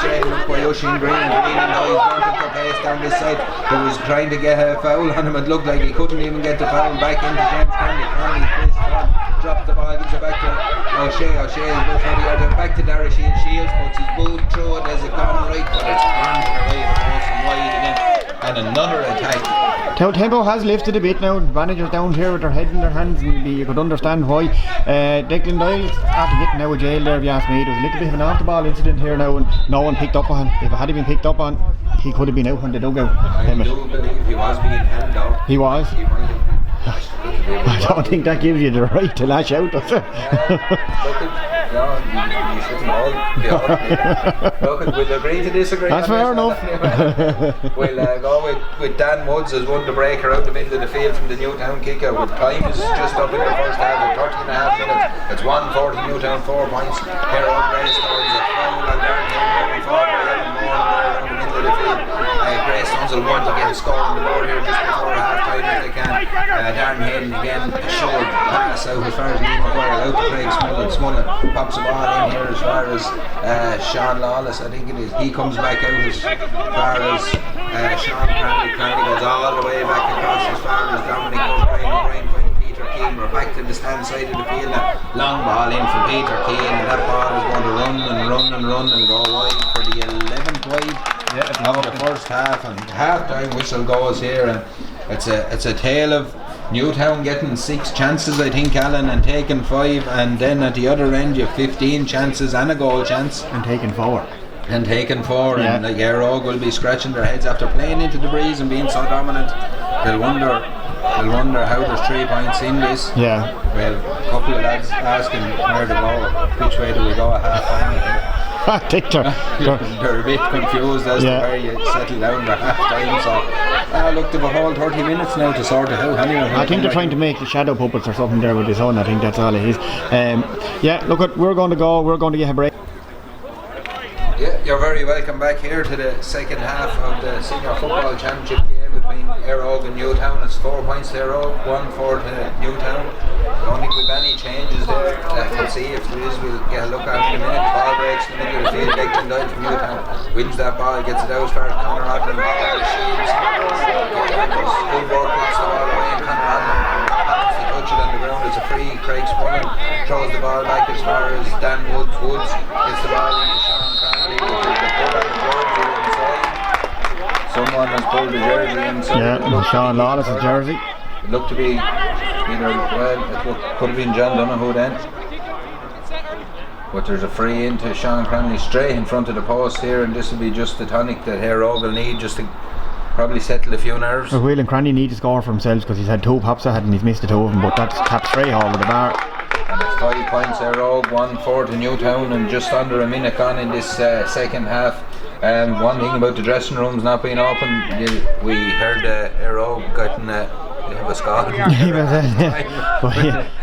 straight up by Oisin Green. Green now he's wanting for pace down this side. He was trying to get a foul on him. It looked like he couldn't even get the foul. Back into James Cranley. Cranley twists on, drops the ball, gives it back to O'Shea. O'Shea is about 20 yards out, back to Dara Shields. Shields puts his boot through it as it gone right, but it's gone to the right of the post and wide again. And another attack. Tempo has lifted a bit now. Managers down here with their head in their hands, and you could understand why. Declan Doyle, after getting out of jail there, if you ask me, there was a little bit of an off the ball incident here now, and no one picked up on him. If it had been picked up on, he could have been out on the dugout. I do believe he was being held down. He was. He might have been. I don't think that gives you the right to lash out, does it? You shouldn't all be Look, we'll agree to disagree. That's fair enough. We'll go with Dan Woods as one to breaker out the middle of the field from the Newtown kicker. With time is just up in the first half with 30 and a half minutes. It's 1-4 to Newtown, 4 points. Eire Og Greystones a foul on Darren Hayden moving forward around the middle of the field. Greystones will want to get a score on the board here just before half time if they can. Darren Hayden again, a short pass out as far as Neil Maguire, out to Craig Smullen. Smullen pops the ball in here as far as Sean Lawless, I think it is. He comes back out as far as Sean Cranley. Cranley goes all the way back across as far as Dominic O'Brien. O'Brien finds Peter Keane. We're back to the stand side of the field now. Long ball in from Peter Keane, and that ball is going to run and go wide for the 11th wide of the first half, and half-time whistle goes here, and it's a tale of Newtown getting 6 chances, I think, Alan, and taking 5, and then at the other end you have 15 chances and a goal chance. And taking 4. And like Eire Og will be scratching their heads after playing into the breeze and being so dominant. They'll wonder how there's 3 points in this. Yeah. Well, a couple of lads asking where to go, which way do we go at half time, I think. I think they're a bit confused as to where you settle down for half time, so look, they've a whole 30 minutes now to sort it out anyway. I think they're trying to make the shadow puppets or something there with his own. I think that's all it is. We're going to get a break. Yeah, you're very welcome back here to the second half of the Senior Football Championship game between Eire Og and Newtown. It's 4 points to Eire Og, 1-4 to Newtown. I don't think we've any changes there. We'll see if there is, we'll get a look at it in a minute. The ball breaks in the middle of the field. Declan Doyle from Newtown wins that ball, gets it out as far as Conor Odlum. Shields. Good work, gets the ball away, and Conor Odlum happens to touch touch it on the ground. It's a free. Craig Spullen throws the ball back as far as Dan Woods. Woods gets the ball into Sean Connolly. Someone has pulled the jersey inside. Yeah, Sean Lawless' jersey. It looked to be either, it could have been John Donoghue then. But there's a free into Sean Connolly straight in front of the post here, and this will be just the tonic that Eire Og will need just to probably settle a few nerves. Well, Will and Cranny need to score for himself because he's had 2 pops ahead and he's missed the 2 of them, but that's tapped straight over the bar. And it's 5 points Eire Og, 1-4 to Newtown, and just under a minute gone in this second half. One thing about the dressing rooms not being open, we heard Eire Og getting a score.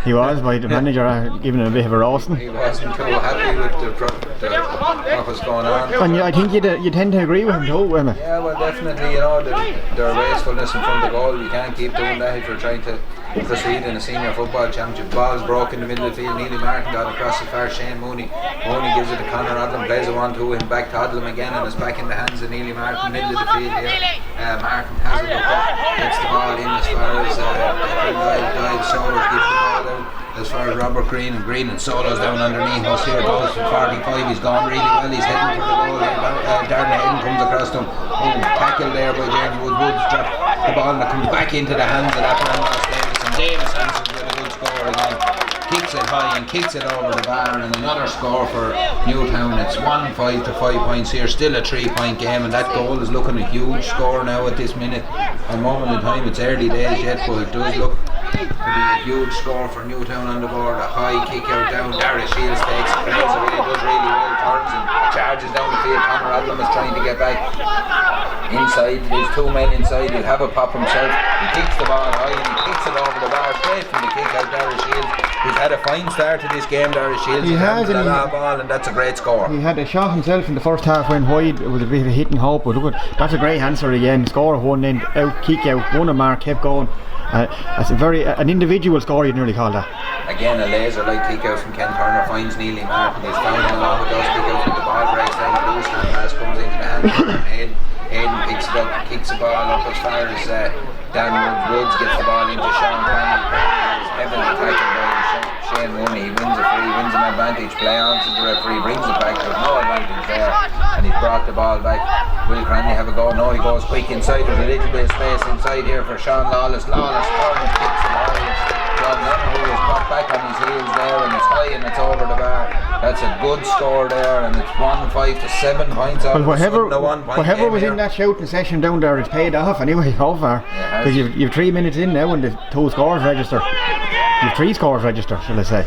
He was by the manager giving it a bit of a roasting. He wasn't too happy with what was going on. And I think you tend to agree with him too, Emma. Yeah, well, definitely, their wastefulness in front of goal. You can't keep doing that if you're trying to proceed in a senior football championship. Ball's broke in the middle of the field. Neely Martin got across the far. Shane Mooney gives it to Conor Odlum, plays it 1-2 him back to Odlum again, and it's back in the hands of Neely Martin, middle of the field here. Martin has it up, gets the ball in as far as Dive Solos gives the ball out as far as Robert Green and Solos down underneath us here. Goes from 45, he's gone really well, he's heading for the goal there. Darren Hayden comes across to him, tackled there by James Woods. Woods drops the ball and it comes back into the hands of that man Ross Davis, and Davis answers with a good score again. Kicks it high and kicks it over the bar, and another score for Newtown. It's 1-5 to 5 points here, still a 3-point game, and that goal is looking a huge score now at this minute. At the moment in time, it's early days yet, but it does look to be a huge score for Newtown on the board. A high kick out down, Darius Shields takes it, plays away, does really well, turns and charges down the field. Conor Odlum is trying to get back inside. There's 2 men inside, he'll have a pop himself. He kicks the ball high and he kicks it over the bar straight from the kick out. Darius Shields, he's had a fine start to this game, Darius Shields. He has, and ball, and that's a great score. He had a shot himself in the first half, went wide. It was a bit of a hit and hope, but look, that's a great answer again. Score of one end, out, kick out, won a mark, kept going. That's an individual score, you'd nearly call that. Again, a laser-like kick out from Ken Turner finds Neely Martin. He's found along with those kick outs, and the ball breaks down the loose, and the pass comes into the hands of Hayden picks it up, kicks the ball up as far as Dan Woods gets the ball into Sean Connolly. Heavily tackled by Shane Mooney. He wins a free, wins an advantage, play on to the referee, brings it back. There's no advantage there, and he's brought the ball back. Will Cranley have a go? No, he goes quick inside. There's a little bit of space inside here for Sean Lawless. Lawless turns, kicks the ball. John Donoghue is brought back on his heels there, and it's high and it's over the bar. That's a good score there, and it's 1-5 to 7 points. Well, whatever was in that shouting session down there, it's paid off anyway, so far. Because you've 3 minutes in now and the 2 scores register. You've 3 scores register, shall I say.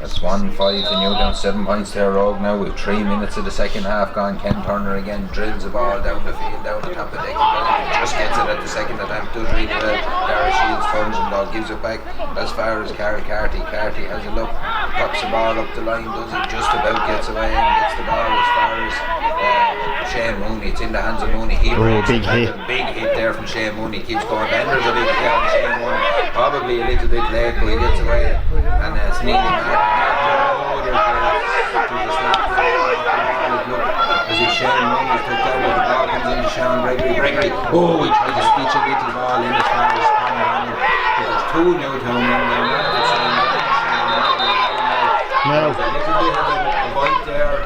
That's 1-5 to Newtown, 7 points to Eire Og now with 3 minutes of the second half gone. Ken Turner again drills the ball down the field, down the top of the deck. He just gets it at the second attempt, does really well. Dara Shields turns and ball, gives it back as far as Carty. Carty has a look, pops the ball up the line, does it just about, gets away and gets the ball as far as Shane Mooney. It's in the hands of Mooney. He breaks big hit. Big hit there from Shane Mooney, keeps going. Then there's a big hit on Shane Mooney, probably a little bit late, but he gets away, and it's Neely Martin. As if Shane Mooney took down with the ball, comes into Sean Gregory. Oh, he tried to stitch a little ball in as far as Conor Odlum. There's 2 Newtown men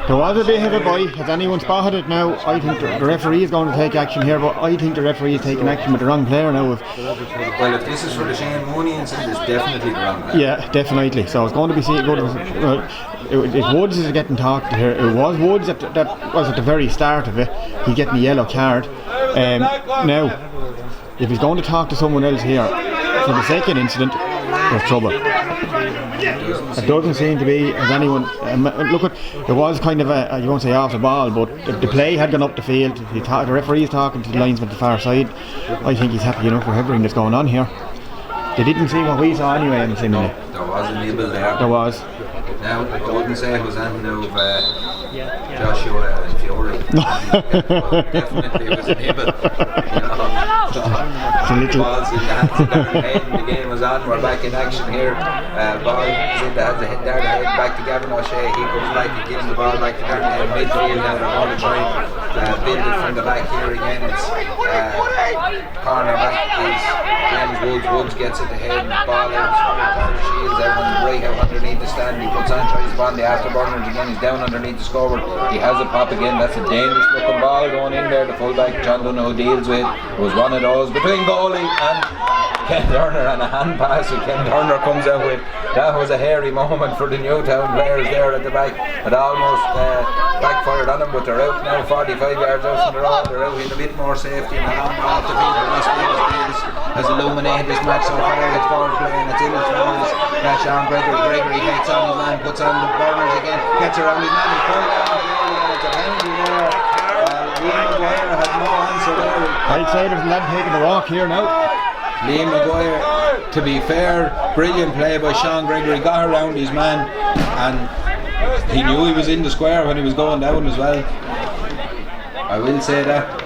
there was a bit of a bite. Has anyone spotted it now? I think the referee is going to take action here, but I think the referee is taking action with the wrong player now. Well, if this is for the Shane Mooney incident, it's definitely the wrong player. Yeah, definitely. So it's going to be seen good. If Woods is getting talked to here, it was Woods that was at the very start of it. He getting a yellow card. Now, if he's going to talk to someone else here for the second incident, there's trouble. It doesn't seem to be as anyone. Look, it was kind of you won't say off the ball, but the play had gone up the field. The referee is talking to the linesman at the far side. I think he's happy enough with everything that's going on here. They didn't see what we saw anyway. There was a nibble there. There was. Now, I wouldn't say it was anything of Joshua and Fury. Definitely it was a nibble. Balls in the hands of Darren Hayden. The game was on. We're back in action here. Ball is in the hands of Darren Hayden. Back to Gavin O'Shea. He comes back. He gives the ball back to Darren Hayden. Midfield now. They're going to try build it from the back here again. It's cornerback is James Woods. Woods gets it ahead, ball out, Shields out right out underneath the stand. He puts on, tries to bond the afterburners again. He's down underneath the scoreboard. He has a pop again. That's a dangerous looking ball going in there. The fullback John Donoghue deals with. It was one of those between goalie and Ken Turner, and a hand pass that Ken Turner comes out with. That was a hairy moment for the Newtown players there at the back. It almost backfired on them, but they're out now, 45 yards out from the road. They're out in a bit more safety and a long ball off the field. Ross Davis has illuminated this match so far. It's forward play and it's in his hands. Sean Gregory takes on his man, puts on the burners again, gets around his man, he's pulled down the field, and it's a penalty there. Liam Maguire had no answer there. I'd say there's a lad taking the walk here now. Liam Maguire, to be fair, brilliant play by Sean Gregory, got around his man and he knew he was in the square when he was going down as well. I will say that.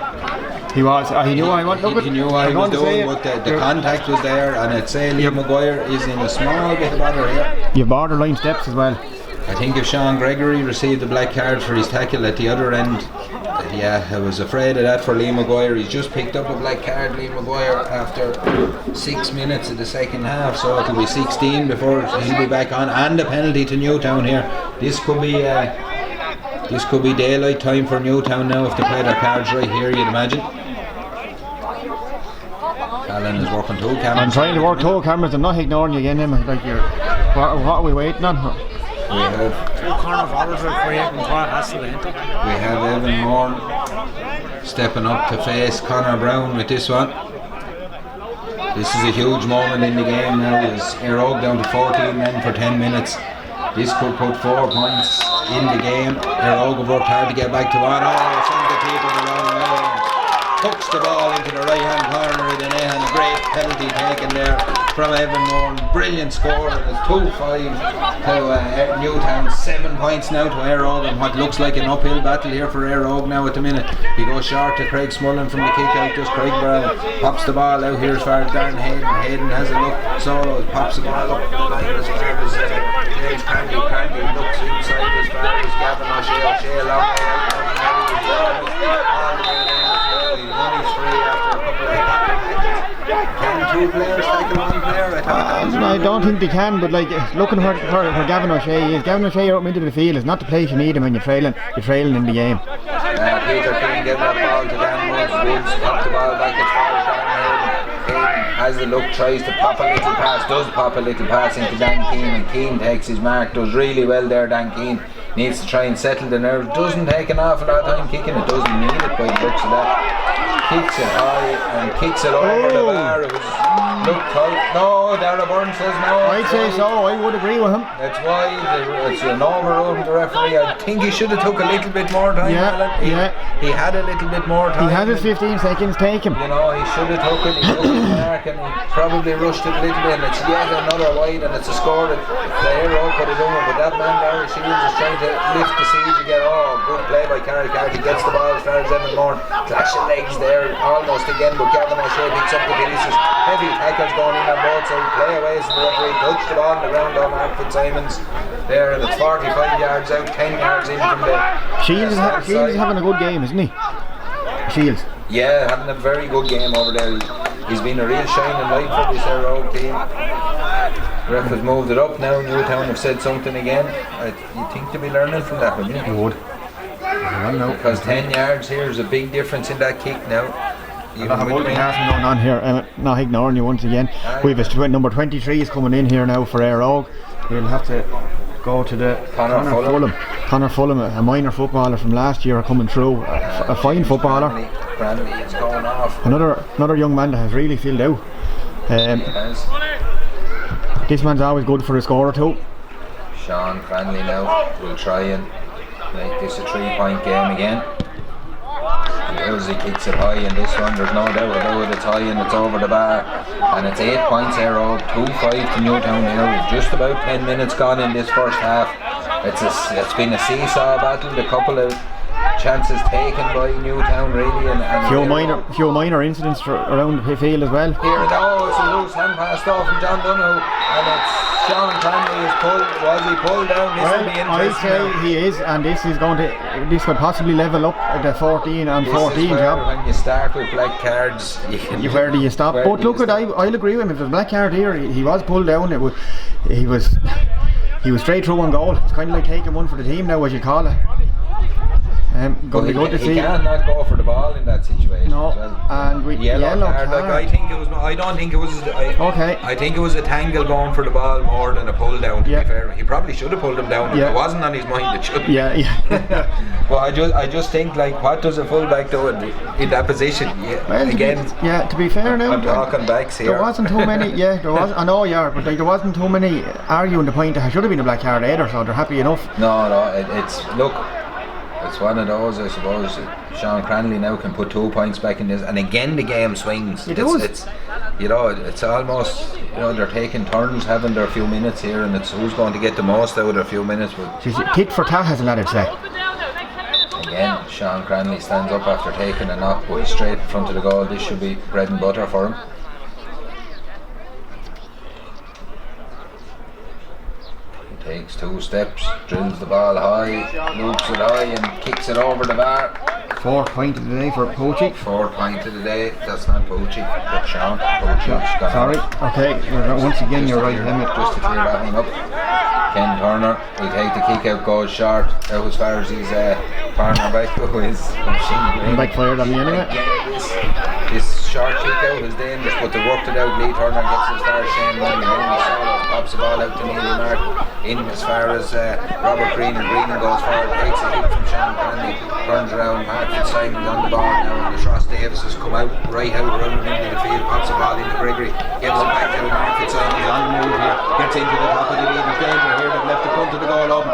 He was, he knew what he wanted. He knew what he was doing, but the contact was there, and I'd say Liam Maguire is in a small bit of bother here. You have borderline steps as well. I think if Sean Gregory received a black card for his tackle at the other end, yeah, I was afraid of that for Liam Maguire. He's just picked up a black card, Liam Maguire, after 6 minutes of the second half, so it'll be 16 before he'll be back on, and a penalty to Newtown here. This could be daylight time for Newtown now if they play their cards right here, you'd imagine. Alan is working two cameras. I'm trying to work two cameras. I'm not ignoring you again, Emma. Like what are we waiting on? We have Evan Moore stepping up to face Conor Brown with this one. This is a huge moment in the game now. As Eire Og down to 14 men for 10 minutes. This could put 4 points in the game. Eire Og have worked hard to get back to one. Oh, sends the people the wrong way. Hooks the ball into the right hand corner of the net, and a great penalty taken there from Evan Moore. Brilliant score, and it's 2-5 to Newtown. 7 points now to Eire Og, and what looks like an uphill battle here for Eire Og now at the minute. He goes short to Craig Smullen from the kick out. Just Craig Brown pops the ball out here as far as Darren Hayden. Hayden has a look, solo pops the ball up the line as far as James Candy looks inside as far as Gavin O'Shea long way out. All the way down. He's only free after a couple of tackles. Can two players tackle one player? I don't think they can, but like looking where Gavin O'Shea is. Gavin O'Shea out into the field is not the place you need him when you're trailing in the game. Peter King giving that ball to Dan Woods. Pops the ball back as far as Darren has the look, tries to pop a little pass, does pop a little pass into Dan Keane, and Keane takes his mark, does really well there. Dan Keane needs to try and settle the nerves, doesn't take an awful lot of time kicking it, doesn't need it by the looks of that. Kicks it high and kicks it over the bar. It was looked tight. No, Darragh Byrne says no. I'd say so, I would agree with him. That's why it's an overrule from the referee. I think he should have took a little bit more time. He had a little bit more time. He had his 15 seconds, take him. You know, he should have took it, he took his mark and he probably rushed it a little bit, and it's yet another wide, and it's a score that the Eire Og could have done it, but that man Larry Shields is trying to lift the siege again. Oh, good play by Carrick. He gets the ball as far as Evan Moore. Clash of legs there almost again, but Gavin O'Shea picks up the pieces. Heavy tackles going in on both sides. Play away from the referee. Touch the ball on the ground on Mark Fitzsimons there, and it's 45 yards out, 10 yards in from the Shields is having a good game, isn't he? Shields. Yeah, having a very good game over there. He's been a real shining light for this Eire Og team. The ref has moved it up now. Newtown have said something again. You think they'll be learning from that, wouldn't you? You would. Because 10 yards here is a big difference in that kick now. Even with multitasking going on here, not ignoring you once again. We've number 23 is coming in here now for Eire Og. We'll have to go to the Conor Fulham, a minor footballer from last year, coming through. A fine footballer. Cranley is going off. Another young man that has really filled out. This man's always good for a score or two. Sean Cranley now will try and make this a 3-point game again. He kicks it high in this one, there's no doubt about it. It's high and it's over the bar, and it's 8 points Eire Og, 2-5 to Newtown here with just about 10 minutes gone in this first half. It's been a seesaw battle. The couple of chances taken by Newtown really, and few minor incidents around the field as well. Here it goes, it's a loose hand pass off from John Donoghue, and it's Sean Cranley is pulled. Was he pulled down? This will be interesting. I'd say he is, and this could possibly level up the 14 and 14 job. When you start with black cards, where do you stop? But look, I'll agree with him. If there's a black card here, he was pulled down. He was straight through one goal. It's kind of like taking one for the team now, as you call it. Going to be good to see. He cannot go for the ball in that situation. No, and with yellow card. I think it was. I don't think it was. I think it was a tangle going for the ball more than a pull down. To be fair, he probably should have pulled him down. If it wasn't on his mind, it should. Yeah. Well, I just think, like, what does a fullback do in that position? To be fair now, I'm talking backs here. There wasn't too many. There was. I know, but there wasn't too many arguing the point that it should have been a black card either. So they're happy enough. No, it's look. It's one of those, I suppose. Sean Cranley now can put 2 points back in this, and again the game swings. It's almost, they're taking turns having their few minutes here, and it's who's going to get the most out of their few minutes. Tit for tat, as a lad would say. Again, Sean Cranley stands up after taking a knock, but he's straight in front of the goal. This should be bread and butter for him. Takes 2 steps, drills the ball high, loops it high and kicks it over the bar. 4th point of the day for Poachy. 4th point of the day. That's not Poachy, that's Sean. Poachy. Sorry. Okay. Once again, you're right, Emmett. Just to clear that one up. Ken Turner will take the kick out, goes short out as far as his cornerback who is backfired on the anyway. This short kick out is dangerous, but they worked it out. Lee Turner gets as far as Shane Money, pops the ball out to Neely Mark, in as far as Robert Green, and Green goes forward, takes a hit from Sean Cranley, turns around, Mark Fitzsimon's on the ball now, and Ross Davis has come out, right out running into the field, pops the ball into Gregory, gives it back to Mark Fitzsimon's on the move here, gets into the top of the lead, danger here, they've left the front of the goal open.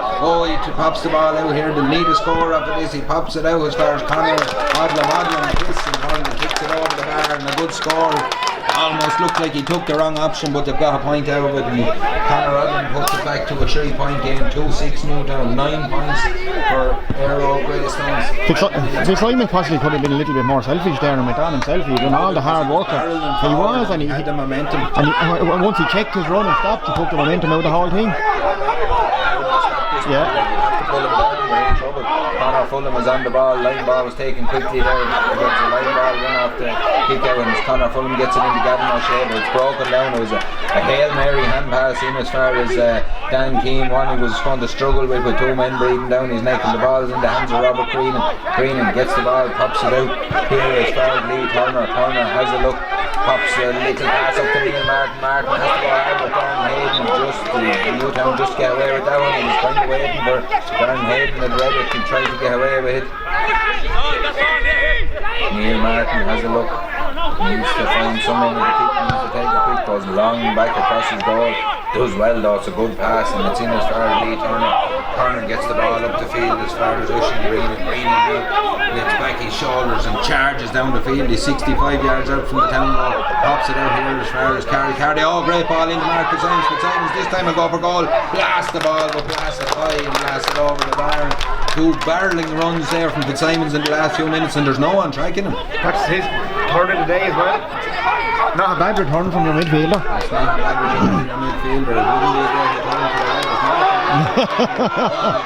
He pops the ball out here, they'll need a score after this, he pops it out as far as Connor Modlin twists and turns and kicks it over the bar, and a good score. Almost looked like he took the wrong option, but they've got a point out of it, and Conor Odlin puts it back to a 3-point game. 2-6 Newtown, 9 points for Eire Og Greystones. Fitzsimmons possibly could have been a little bit more selfish there and went on himself. He'd done all the hard work. He was, and he had the momentum. And once he checked his run and stopped, he took the momentum out of the whole team. Conor Fulham was on the ball, line ball was taken quickly there against the line ball, run off the kick out, and Conor Fulham gets it into Gavin O'Shea, but it's broken down. It was a Hail Mary hand pass in as far as Dan Keane, one he was going to struggle with 2 men breathing down his neck, and the ball is in the hands of Robert Green, and gets the ball, pops it out here as far as Lee Turner has a look, pops a little pass up to Neil Martin has to go hard, but Darren Hayden Newtown just get away with that one. He was kind of waiting for Darren Hayden at Reddick to try to get away with it. Neil Martin has a look, needs to find someone with the kick, needs to take a quick goes long back across his goal, does well though, it's a good pass, and it's in as far as Lee Turner gets the ball up the field as far as Oisin Green lifts back his shoulders and charges down the field. He's 65 yards out from the town wall, pops it out here as far as Cardy, great ball into Mark Fitzsimmons, this time will go for goal, blast the ball, but blast it high and blast it over the bar. 2 barreling runs there from Fitzsimmons in the last few minutes, and there's no one tracking him. That's his third of the day as well. Not a bad return from your midfielder. It's not a bad return from your midfielder. It wouldn't be a great return for the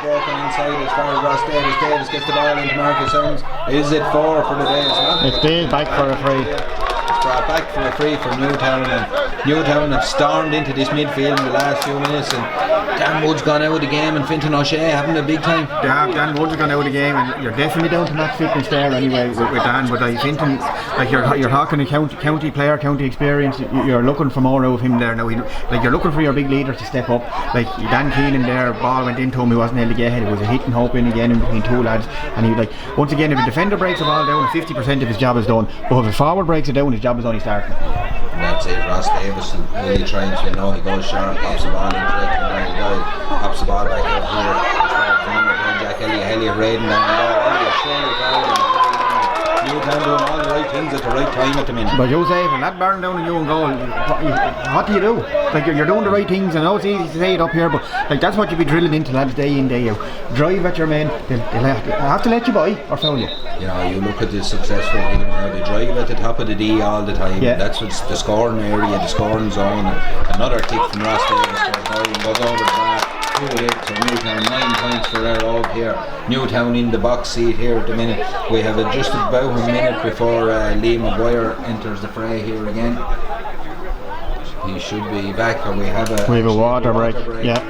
broken inside as far as Ross Davis gets the ball into Marcus Simmons. Is it 4 for the day? It's Dale back for a free. It's brought back for a free from Newtown, and Newtown have stormed into this midfield in the last few minutes, and Dan Wood's gone out of the game, and Fintan O'Shea having a big time. They have. Dan Wood's gone out of the game, and you're definitely down to match fitness there anyway with Dan, but Fintan, like you're talking a county player, county experience, you're looking for more out of him there now. You're looking for your big leader to step up. Like Dan Keenan there, ball went into him, he wasn't able to get ahead, it was a hit and hope in again in between 2 lads, and he once again, if a defender breaks the ball down, 50% of his job is done, but if a forward breaks it down, his job is only starting. And that's it. Ross Davis really trying to he goes sharp, pops the ball into the pops the ball back out here. Jack Elliott raiding down the ball. Newtown doing all the right things at the right time at the minute. But you say, when that burn down and you and goal, what do you do? Like, you're doing the right things. I know it's easy to say it up here, but like that's what you be drilling into lads day in, day out. Drive at your men. They'll have to let you by or foul you. You know, you look at the successful teams now, they drive at the top of the D all the time. Yeah. That's what's the scoring area, the scoring zone. And another kick from Ross Davis goes over the bar. 2-8 to Newtown, 9 points for Eire Og here. Newtown in the box seat here at the minute. We have just about a minute before Lee Maguire enters the fray here again. He should be back, and we have a water break. Yeah.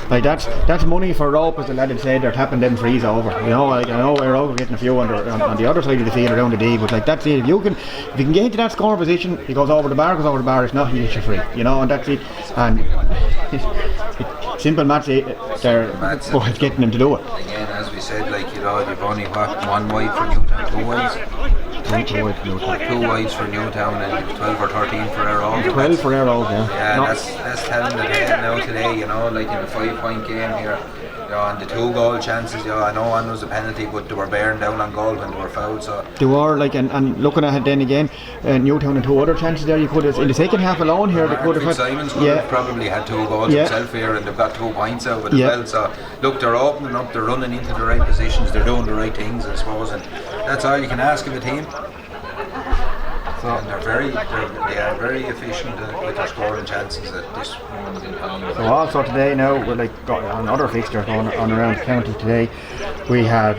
Like that's money for rope, as the lad had said. They're tapping them frees over. You know, like I know Eire Og are getting a few on the other side of the field around the D, but like that's it. If you can get into that scoring position, he goes over the bar. If not, he gets you free. You know, and that's it. And simple maths. They're getting them to do it. Again, as we said, like you know, you've only one wide for Newtown, 2 wides. 2 wides for Newtown and 12 or 13 for Eire Og. 12 for Eire Og, yeah. Yeah, that's telling the tale now today, you know, like in a 5-point game here. You know, and the 2 goal chances, you know, I know one was a penalty, but they were bearing down on goal when they were fouled. So they were like, and looking at it then again, Newtown and 2 other chances there. You could have in the second half alone here. They could have had. Simons could have probably had 2 goals himself here, and they've got 2 points out of it as well. So look, they're opening up, they're running into the right positions, they're doing the right things, I suppose, and that's all you can ask of a team. And they are very efficient with their scoring chances at this moment in time. So also today now we're like got another fixture going on around the county today. We have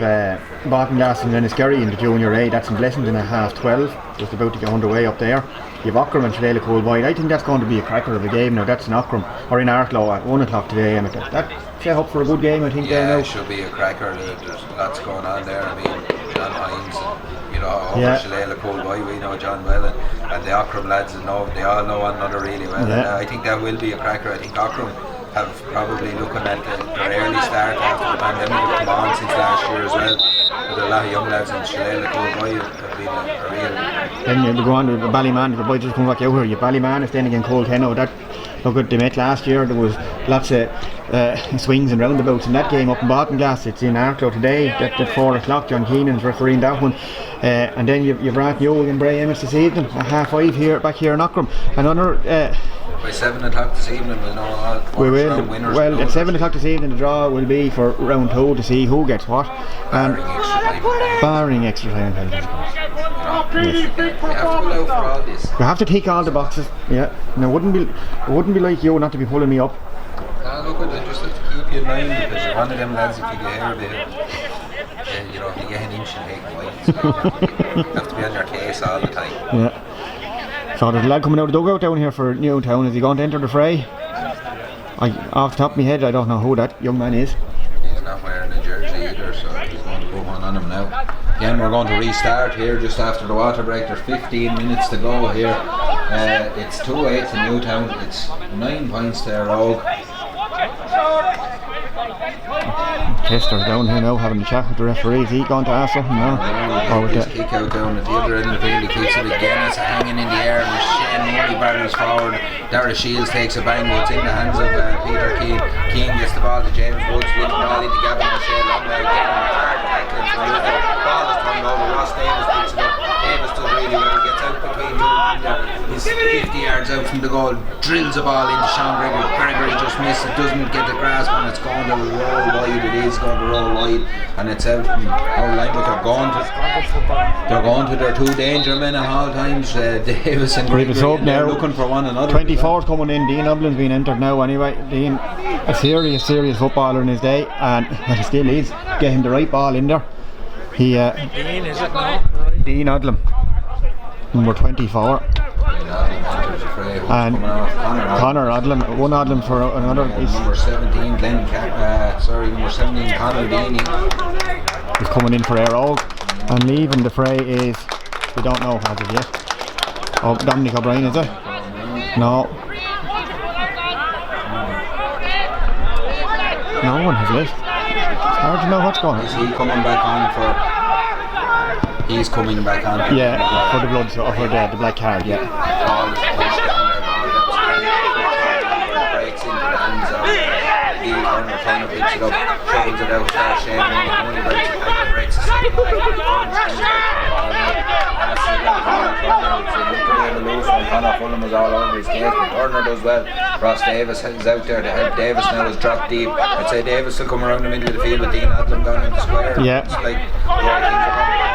Baltinglass and Enniskerry in the Junior A. That's in Blessington at 12:30. Just about to get underway up there. You have Ockram and Shillelagh Coolwide. I think that's going to be a cracker of a game now. That's in Ockram or in Arklow at 1 o'clock today, and that's set up for a good game, I think. Yeah, there now. It should be a cracker. There's lots going on there. I mean, John Hines and, you know, over Shillelagh Coolwide, we know John well, and the Ockram lads, they all know one another really well. And I think that will be a cracker. I think Ockram have probably looking at their early start after the pandemic have come on since last year as well. But a lot of young lads in Shillelagh Coolwide have been a real. Then you go on to Ballyman. The boys just come back out here. You Ballyman is then again Coltenno. That look at they met last year. There was lots of swings and roundabouts in that game up in Baltinglass. It's in Arklow today. At 4 o'clock. John Keenan's refereeing that one. And then you've Rat Newell and Bray Emmett this evening at 5:30 here back here in Ockram. Another. By 7 o'clock this evening we'll know all round winners. Well, at 7 o'clock this evening the draw will be for round 2 to see who gets what. Barring extra time. You have to go out for all this. You have to tick all the boxes. Yeah. Now it wouldn't be like you not to be pulling me up. Look, I just have to keep you in mind because you're one of them lads. If you get here a bit, you know, you get an inch and take points. You have to be on your case all the time. Yeah. So there's a lad coming out of the dugout down here for Newtown. Is he going to enter the fray? Off the top of my head, I don't know who that young man is. He's not wearing a jersey either, so he's going to put one on him now. Again, we're going to restart here just after the water break. There's 15 minutes to go here. It's 2-8 to Newtown. It's 9 points to Eire Og. Chester's down here now having a chat with the referee. Is he going to ask something now? Or his kick out down at the other end of the field. He kicks it again. It's hanging in the air. And Shane Murray barrels forward. Dara Shields takes a bang. It's in the hands of Peter Keane. Keane gets the ball to James Woods. With the ball into Gavin O'Shea. Longway again. Hard tackling from the ball is turned over. Ross Davis picks it up. Davis does really well. Gets out between two there. He's 50 yards out from the goal. Drills a ball into Sean Gregory. Gregory just missed it. Doesn't get the grasp on it. It's going to roll wide. It is going to roll wide, and it's out from our line. But they're going to their 2 danger men at all times. Davis and Gregory, and they're looking for one another. 24's coming in. Dean Ublin's been entered now anyway. Dean, a serious footballer in his day, and he still is. Get him the right ball in there. He Dean, is it now? Dean Udlin, number 24. And Connor Odlin, one Odlin for another. Number 17, number 17, Connor Deaney. He's coming in for Eire Og, and leaving the fray is, we don't know as of yet. Oh, Dominic O'Brien, is it? No. No one has left. It's hard to know what's going on. Is he coming back on for? He's coming back on. For the blood, for the black card, yeah. Ball is pushed down there, breaks into the hands of Lee Turner, trying to pitch it up, shovels it out, starts Shane Mooney breaks it, breaks the second leg, Mullen was all over his case, but Turner does well. Ross Davis is out there to help. Davis now is dropped deep. I'd say Davis will come around the middle of the field with Dean Adlam down in the square. Yeah. It's like the way things are going.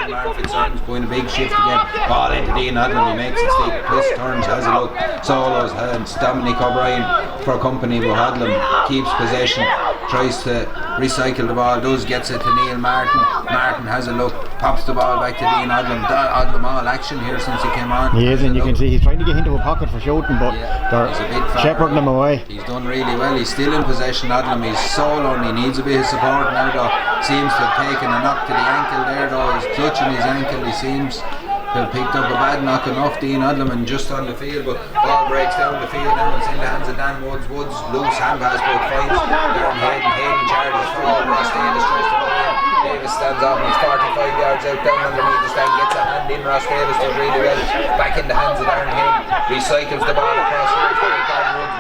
Mark Fitzsimons going a big shift again. Ball into Dean Adlam, he makes it stick. Twists, turns, has a look. Solos, hands. Dominic O'Brien for company, but Adlam keeps possession. Tries to recycle the ball, gets it to Neil Martin. Martin has a look, pops the ball back to Dean Adlam. Adlam all action here since he came on. He is, and you can see he's trying to get into a pocket for shooting, but they're he's a bit shepherding him away. He's done really well. He's still in possession, Adlam. He's so lonely, needs a bit of support now though. Seems to have taken a knock to the ankle there though. He's clutching his ankle. He seems to have picked up a bad knock off Dean Adlam and just on the field, but ball breaks down the field now. It's in the hands of Dan Woods. Woods loose hand pass, but finds Darren Hayden charges for all. Ross Davis tries to go in. Davis stands off and he's 45 yards out down underneath the stand, gets a hand in. Ross Davis does really well. Back in the hands of Darren Hayden. Recycles the ball across here.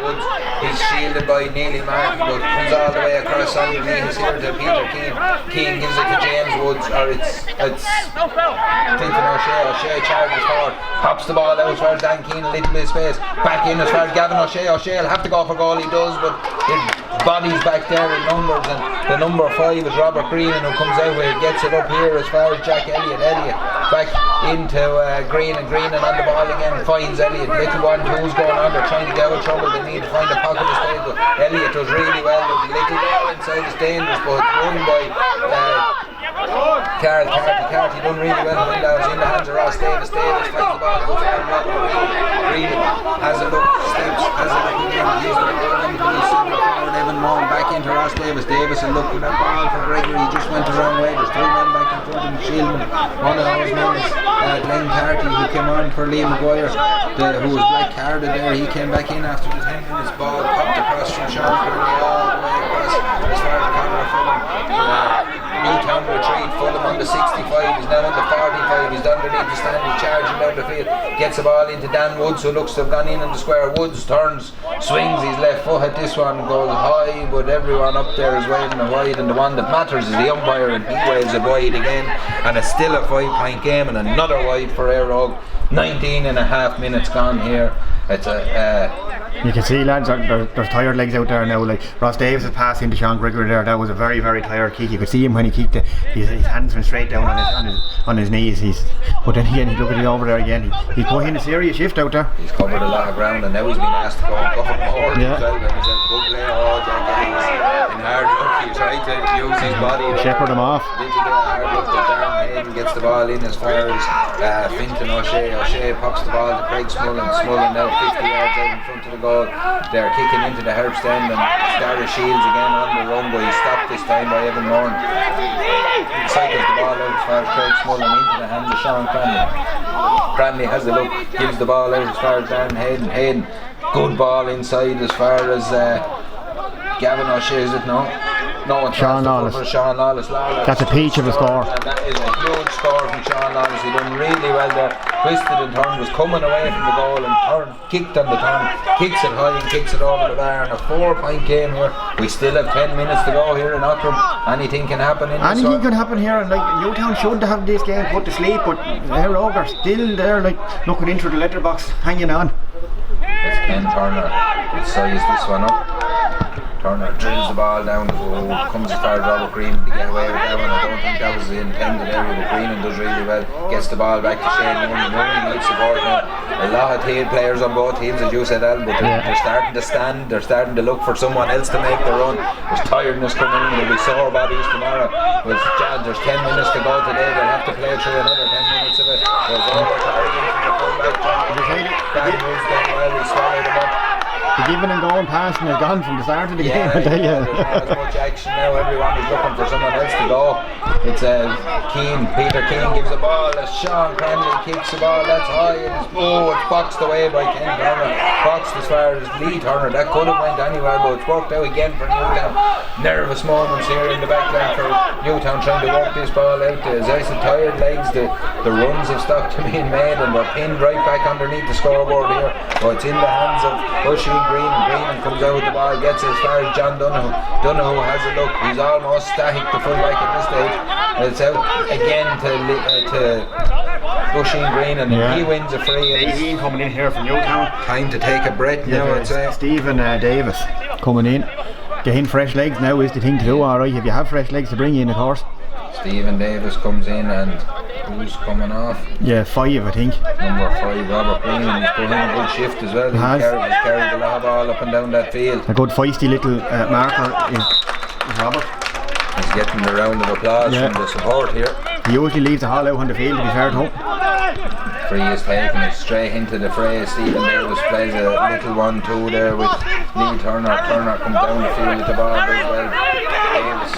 Woods. He's shielded by Neely Martin, but comes all the way across underneath here to Peter Keane. Keane gives it to James Woods, or it's Clinton O'Shea charges forward, pops the ball out as far as Dan Keane, a little bit of space, back in as far as Gavin O'Shea. O'Shea will have to go for goal, he does, but his body's back there in numbers, and the number 5 is Robert Green, who comes out with it, gets it up here as far as Jack Elliott back into Green, and on the ball again, finds Elliott. Little 1-2's going on, they're trying to get out of trouble, they need to find a pocket of space, but Elliott does really well. There's a little ball inside, it's dangerous, but it's won by Carty done really well when that was in the hands of Ross Davis. Davis finds the ball, goes down Green has a look, steps, has a look again, he's the ball into the centre forward, Evan Moore back into Ross Davis. Davis will look for that ball for Gregory, he just went the wrong way. There's 2 men back in front of him shielding. One of those men is Glenn Carty, who came on for Liam Maguire, who was black carded there. He came back in after the 10 minutes. Ball popped across from Sean Curley all the way across as far as the corner of Fulham. Newtown retreat. Fulham on the 65, he's now on the 45, he's underneath the stand, he's charging down the field, gets the ball into Dan Woods, who looks to have gone in the square. Woods turns, swings his left foot at this one, goes high, but everyone up there is waving a wide, and the one that matters is the umpire, and he waves a wide again, and it's still a 5-point game, and another wide for Eire Og. 19 and a half minutes gone here. It's you can see, lads, there's tired legs out there now. Like Ross Davis' pass into Sean Gregory there, that was a very, very tired kick. You could see him when he kicked it. His hands went straight down on his knees. But then again, he looked at it over there again. He's put in a serious shift out there. He's covered a lot of ground, and now he's been asked to go and cover more. Yeah. He's a good player. In hard luck, he tried to use his body. Shepherd him off. Little bit of hard luck that Darren Hayden gets the ball in as far as Fintan O'Shea. O'Shea pops the ball to Craig Smullen. Smullen now 50 yards out in front of the goal. They're kicking into the Herbst end, and Starry Shields again on the run, but he's stopped this time by Evan Moore. He cycles the ball out as far as Craig Smullen into the hands of Sean Cranley. Cranley has a look, gives the ball out as far as Darren Hayden. Hayden, good ball inside as far as Gavin O'Shea, is it? No, it's Sean Lawless. Sean Lawless. That's a peach of a score. And that is a huge score from Sean Lawless. He done really well there. Twisted and turned, was coming away from the goal and turned, kicked on the turn, kicks it high and kicks it over the bar. And a 4-point game here. We still have 10 minutes to go here in Outram. Anything can happen in this one. Anything can happen here, and like Newtown should have this game put to sleep, but Eire Og are still there, like looking into the letterbox, hanging on. It's Ken Turner. We'll size this one up. Turner drills the ball down, comes as far as Robert Green to get away with that one. I don't think that was the intended area, but Greenan does really well. Gets the ball back to Shane Mooney needs support now. A lot of players on both teams, as you said, Al, but they're starting to stand, they're starting to look for someone else to make the run. There's tiredness coming in, there'll be sore bodies tomorrow. There's 10 minutes to go today, they'll have to play through another 10 minutes of it. There's over targeting from the fullback. Dan moves down well, he swallowed him up. The giving and going passing is gone from the start of the game, I tell you. There's not as much action now, everyone is looking for someone else to go. It's Peter Keane gives the ball as Sean Cranley kicks the ball, that's high, it's boxed away by Ken Turner. Boxed as far as Lee Turner, that could have went anywhere, but it's worked out again for Newtown. Nervous moments here in the back line for Newtown trying to work this ball out. As I said, tired legs, the runs have stopped being made, and we're pinned right back underneath the scoreboard here. So it's in the hands of Bushy Green comes out with the ball, gets it as far as John Donoghue. Donoghue has a look, he's almost static the full back at this stage. It's out again to Oisin Green, and he wins a free. 18 coming in here from Newtown. Time to take a breath now, I'd say. Stephen Davis coming in. Getting fresh legs now is the thing to do, alright, if you have fresh legs to bring you in, of course. Stephen Davis comes in, and who's coming off? Yeah, 5 I think. Number 5, Robert Green, he's put in a good shift as well. He's carried the lob all up and down that field. A good feisty little marker is Robert. He's getting the round of applause from the support here. He usually leaves the hall out on the field, to be fair to him. Free is taken it straight into the fray. Stephen Davis plays a little 1-2 there with Lee Turner. Turner comes down the field with the ball as well. Davis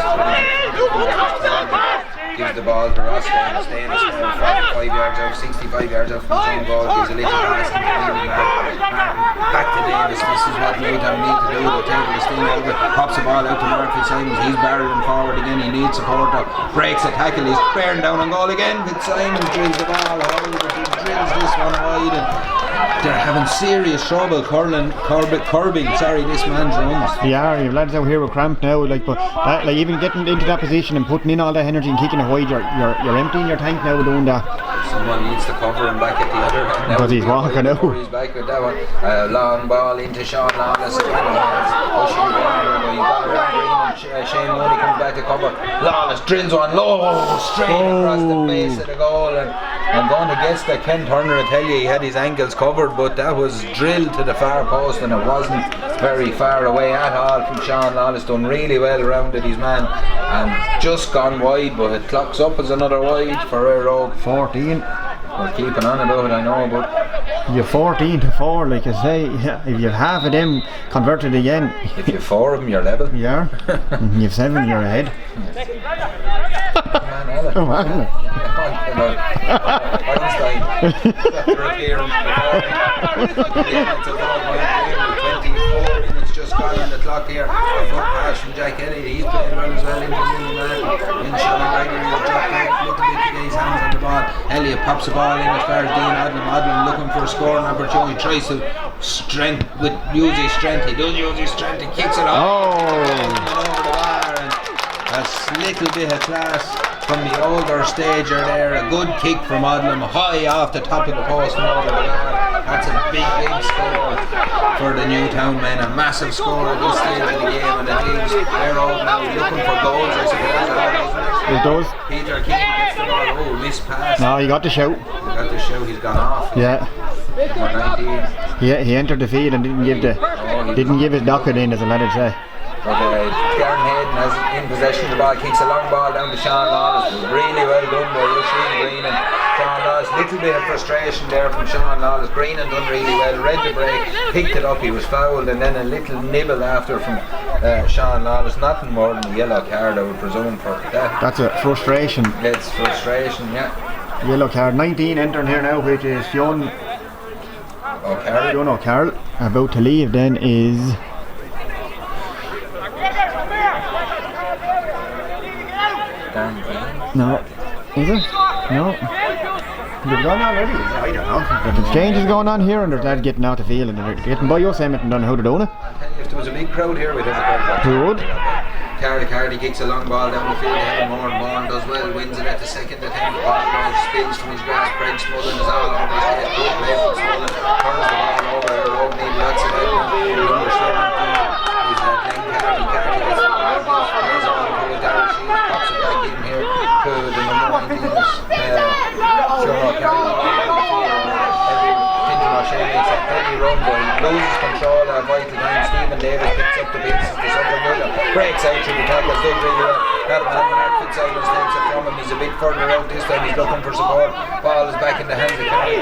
gives the ball to Ross Davis. Davis 45 yards out, 65 yards out from the goal. Gives a little pass into the back to Davis. This is what Newtown need to do. They'll take the sting over. Pops the ball out to Mark Fitzsimons. He's barreling forward again. He needs support. Breaks a tackle. He's bearing down on goal again. Fitzsimons drills the ball high, but he drills this one wide, and they're having serious trouble curbing this man's runs. They are, you've lads out here with cramp now, like, but that, like, even getting into that position and putting in all that energy and kicking it wide, you're emptying your tank now doing that. Someone needs to cover him back at the other end. Because he's walking out. He's back with that one. Long ball into Sean Lawless. Pushing the ball, but he got around Green, and Shane Mooney comes back to cover. Lawless drills one low, straight across the face of the goal, and I'm going to guess that Ken Turner will tell you he had his ankles covered, but that was drilled to the far post, and it wasn't very far away at all from Sean Lawless. Done really well rounded his man, and just gone wide, but it clocks up as another wide for Eire Og. 14. We're keeping on about it, I know, but you're 14-4, like I say. If you've half of them converted again, if you've 4 of them, you're level. You are. You've 7, you're ahead. Come on. Einstein. After appearing before. It's a 24 minutes just gone on the clock here. A foot pass from Jack Elliott. He's playing well as well into the man. In Sean Gregory, he'll drop back a little bit to get his hands on the ball. Elliott pops the ball in as far as Dean Odlum. Odlum looking for a scoring opportunity. He tries to use his strength. He does use his strength. He kicks it off. Over the bar, and a little bit of class from the older stager there. A good kick from Odlum, high off the top of the post and over the bar. That's a big score for the Newtown men. A massive score at this stage of the game, and it leaves Eire Og now looking for goals, I suppose. It does. Peter King gets the ball. Oh, missed pass. No, you got to shout. He's gone off. Yeah. Number 19. He entered the field and didn't give his knock it in, as a lad would say. But Darren Hayden has in possession of the ball, kicks a long ball down to Sean Lawless. Really well done by Oisin Green and Sean Lawless. Little bit of frustration there from Sean Lawless. Green had done really well, read the break, picked it up, he was fouled, and then a little nibble after from Sean Lawless. Nothing more than a yellow card, I would presume, for that. That's a frustration. It's frustration, yeah. Yellow card. 19 entering here now, which is Fionn O'Carroll. About to leave then is... No. Is it? No. They've gone already? I don't know. There's exchanges going on here, and there's lads getting out the field, and they're getting by us, Emmett, and don't know how they're doing it. I'll tell you, if there was a big crowd here, we'd have a crowd. Who would? Cardy kicks a long ball down the field. Helen Moore does well, wins it at the second attempt. The ball spins from his grasp. Craig Smullen is all over his head. Good play from Smullen. Turns the ball over. Eire Og need lots of help. Number 17 is Glenn Cardy. Cardy gets the ball. Plays on to Darren Sheehan. Pops it back in here to the number 19 is Sean O'Carroll. Fintan O'Shea makes a heavy run, but he loses control at vital time. Stephen Davis picks up the pieces. The Southern Miller breaks out through the tackles. Does really well. That man Mark Fitzsimons takes it from him. He's a bit further out this time. He's looking for support. Ball is back in the hands of Carty.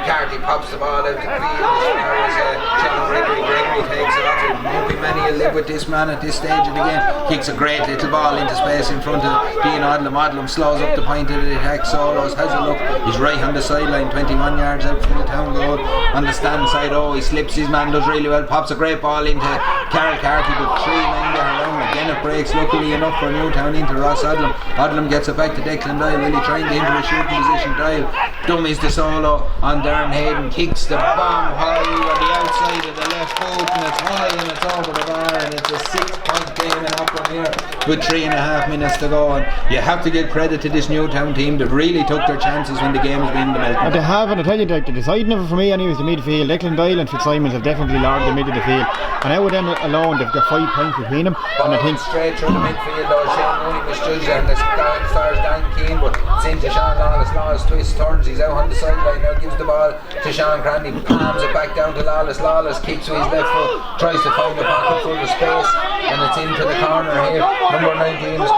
Carty pops the ball out to Clean as far as Sean Gregory. Gregory takes it off. Won't be many will live with this man at this stage of the game. Kicks a great little ball into space in front of Dean Odlum. Odlum slows up the point of the attack. Solos has a look. He's right on the sideline, 21 yards out from the town goal. On the stand side, he slips his man, does really well. Pops a great ball into Carol Carty, but 3 men there around him. Again it breaks luckily enough for Newtown into Ross Odlum. Odlum gets it back to Declan Doyle, really trying to enter a shooting position. Doyle dummies the solo on Darren Hayden, kicks the bomb high on the outside of the left boot, and it's high and it's over the bar, and it's a 6-point game in Upper here with 3.5 minutes to go. And you have to give credit to this Newtown team that really took their chances when the game was being in the Melton. And they have, and I tell you, the deciding of it for me anyway is the midfield. Declan Doyle and Fitzsimons have definitely lowered the mid of the field, and out with them alone they've got 5 points between them. And I think straight through the midfield though, Shane Mooney misjudged and it's gone as far as Dan Keane, but it's into Sean Lawless twists, turns, he's out on the sideline now, gives the ball to Sean Cranley, palms it back down to Lawless kicks with his left foot, tries to find a pocket full of space, and it's into the corner here. Number 19 is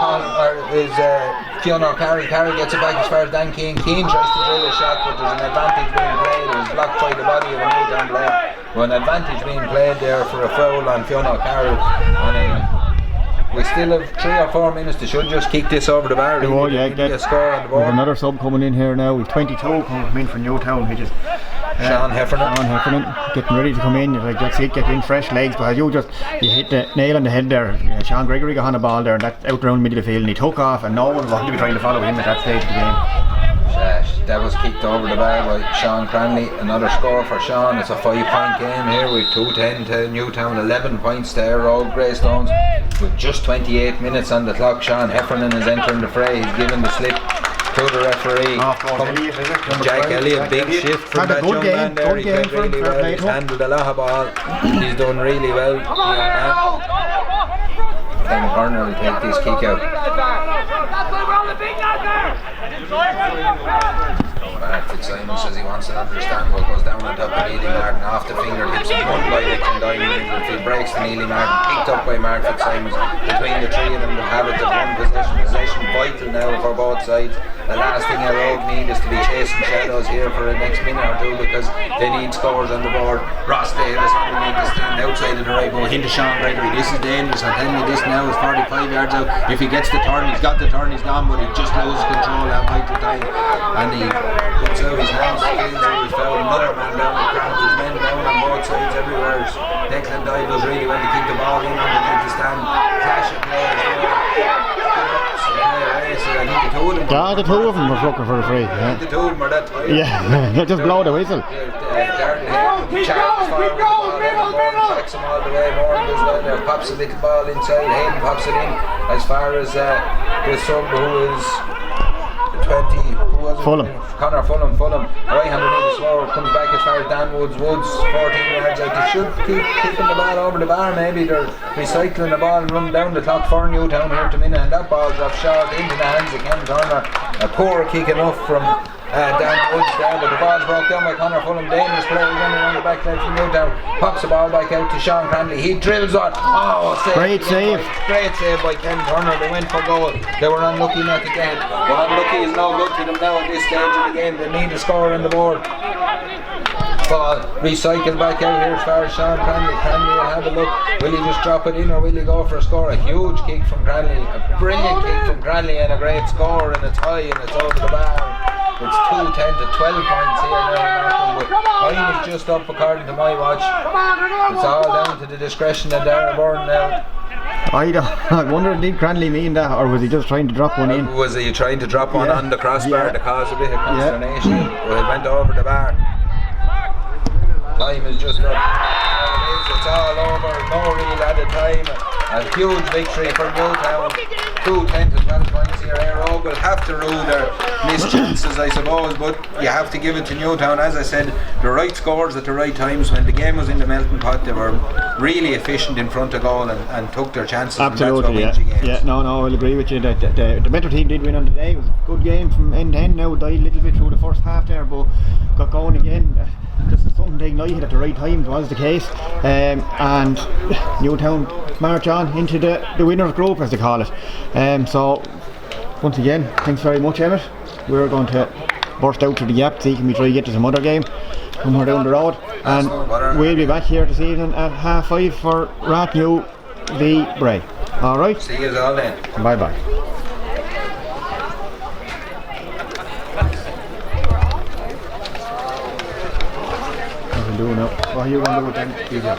Fiona Carey gets it back as far as Dan Keane tries to drill a shot, but there's an advantage being played. It was blocked by the body of a Newtown player. Well, an advantage being played there for a foul on Fiona Carey, and we still have 3 or 4 minutes. They should just kick this over the bar. They will, yeah, get a score on the board. We've another sub coming in here now. We've 22 coming in from Newtown, which is Sean Heffernan getting ready to come in. Like, that's it, get in fresh legs. But you hit the nail on the head there. Sean Gregory got on the ball there, and that out around the middle of the field, and he took off, and no one wanted to be trying to follow him at that stage of the game. That was kicked over the bar by Sean Cranley. Another score for Sean. It's a 5-point game here with 2-10 to Newtown, 11 points to Eire Og Greystones with just 28 minutes on the clock. Sean Heffernan is entering the fray. He's given the slip to the referee. Jack Elliott, big shift from that young man there. He played really well. He's handled a lot of ball. He's done really well. Ken Corner will take this kick out. Fitzsimons says he wants to understand what goes down on top of Neely Martin off the fingertips and won by Declan Doyle. If he breaks to Neely Martin, picked up by Mark Fitzsimons. Between the 3 of them, they'll have it to one possession vital now for both sides. The last thing Eire Og need is to be chasing shadows here for the next minute or two, because they need scores on the board. Ross Davis underneath the stand outside of the right ball into Sean Gregory. This is dangerous. I'm telling you, this now is 45 yards out. If he gets the turn, he's got the turn, he's gone, but he just loses control at vital time, and he puts out his hands, feels it, he's fouled another man down the ground. There's men down on both sides everywhere. Declan Doyle does really well to keep the ball in underneath the stand. Clash of players there. The 2 of them were looking for a free. Yeah. The 2 of them are that tired. Yeah, just blow the whistle. Darren Hayden charges forward with the ball, Morgan tracks him all the way. Morgan does well there, pops a little ball inside. Hayden pops it in as far as the sub who is 20, who was it? Fulham. Connor Fulham, right underneath the score, comes back as far as Dan Woods, 14 yards out. They should keep kicking the ball over the bar. Maybe they're recycling the ball and run down the clock for Newtown here to minute, and that ball drops short into the hands of Ken Turner. A poor kick enough from Dan Woods there, but the ball's brought down by Connor Fulham. Dangerous player running around the back line from Newtown. Pops the ball back out to Sean Cranley. He drills on. Great save by Ken Turner. They went for goal. They were unlucky not to get. Well, unlucky is no good to them now at this stage of the game. They need a score on the board. Ball recycled back out here as far as Sean Cranley. Cranley will have a look. Will he just drop it in, or will he go for a score? A huge kick from Cranley, a brilliant kick from Cranley, and a great score, and it's high and it's over the bar. It's 2-10 to 12 points here now, but time is just up according to my watch. It's all down to the discretion of Darren Byrne now. I wonder, did Cranley mean that, or was he just trying to drop one in? Was he trying to drop one on the crossbar to cause a bit of consternation? Well, it went over the bar. Time is just up. It's all over. No real added time. A huge victory for Newtown. 2-10 to 12 points here. Eire Og will have to rule their missed chances, I suppose, but you have to give it to Newtown. As I said, the right scores at the right times. When the game was in the melting pot, they were really efficient in front of goal and took their chances. Absolutely, no, I'll agree with you. The better team did win on the day. It was a good game from end to end. Now died a little bit through the first half there, but got going again. Just something they ignited at the right time was the case, and Newtown march on into the winners group, as they call it. So once again, thanks very much, Emmett. We're going to burst out to the gap, see can we try to get to some other game somewhere down the road, and we'll be back here this evening at 5:30 for Rathnew v Bray. Alright, see you all then. Bye bye. What are you going to do now? What are you going to do with them?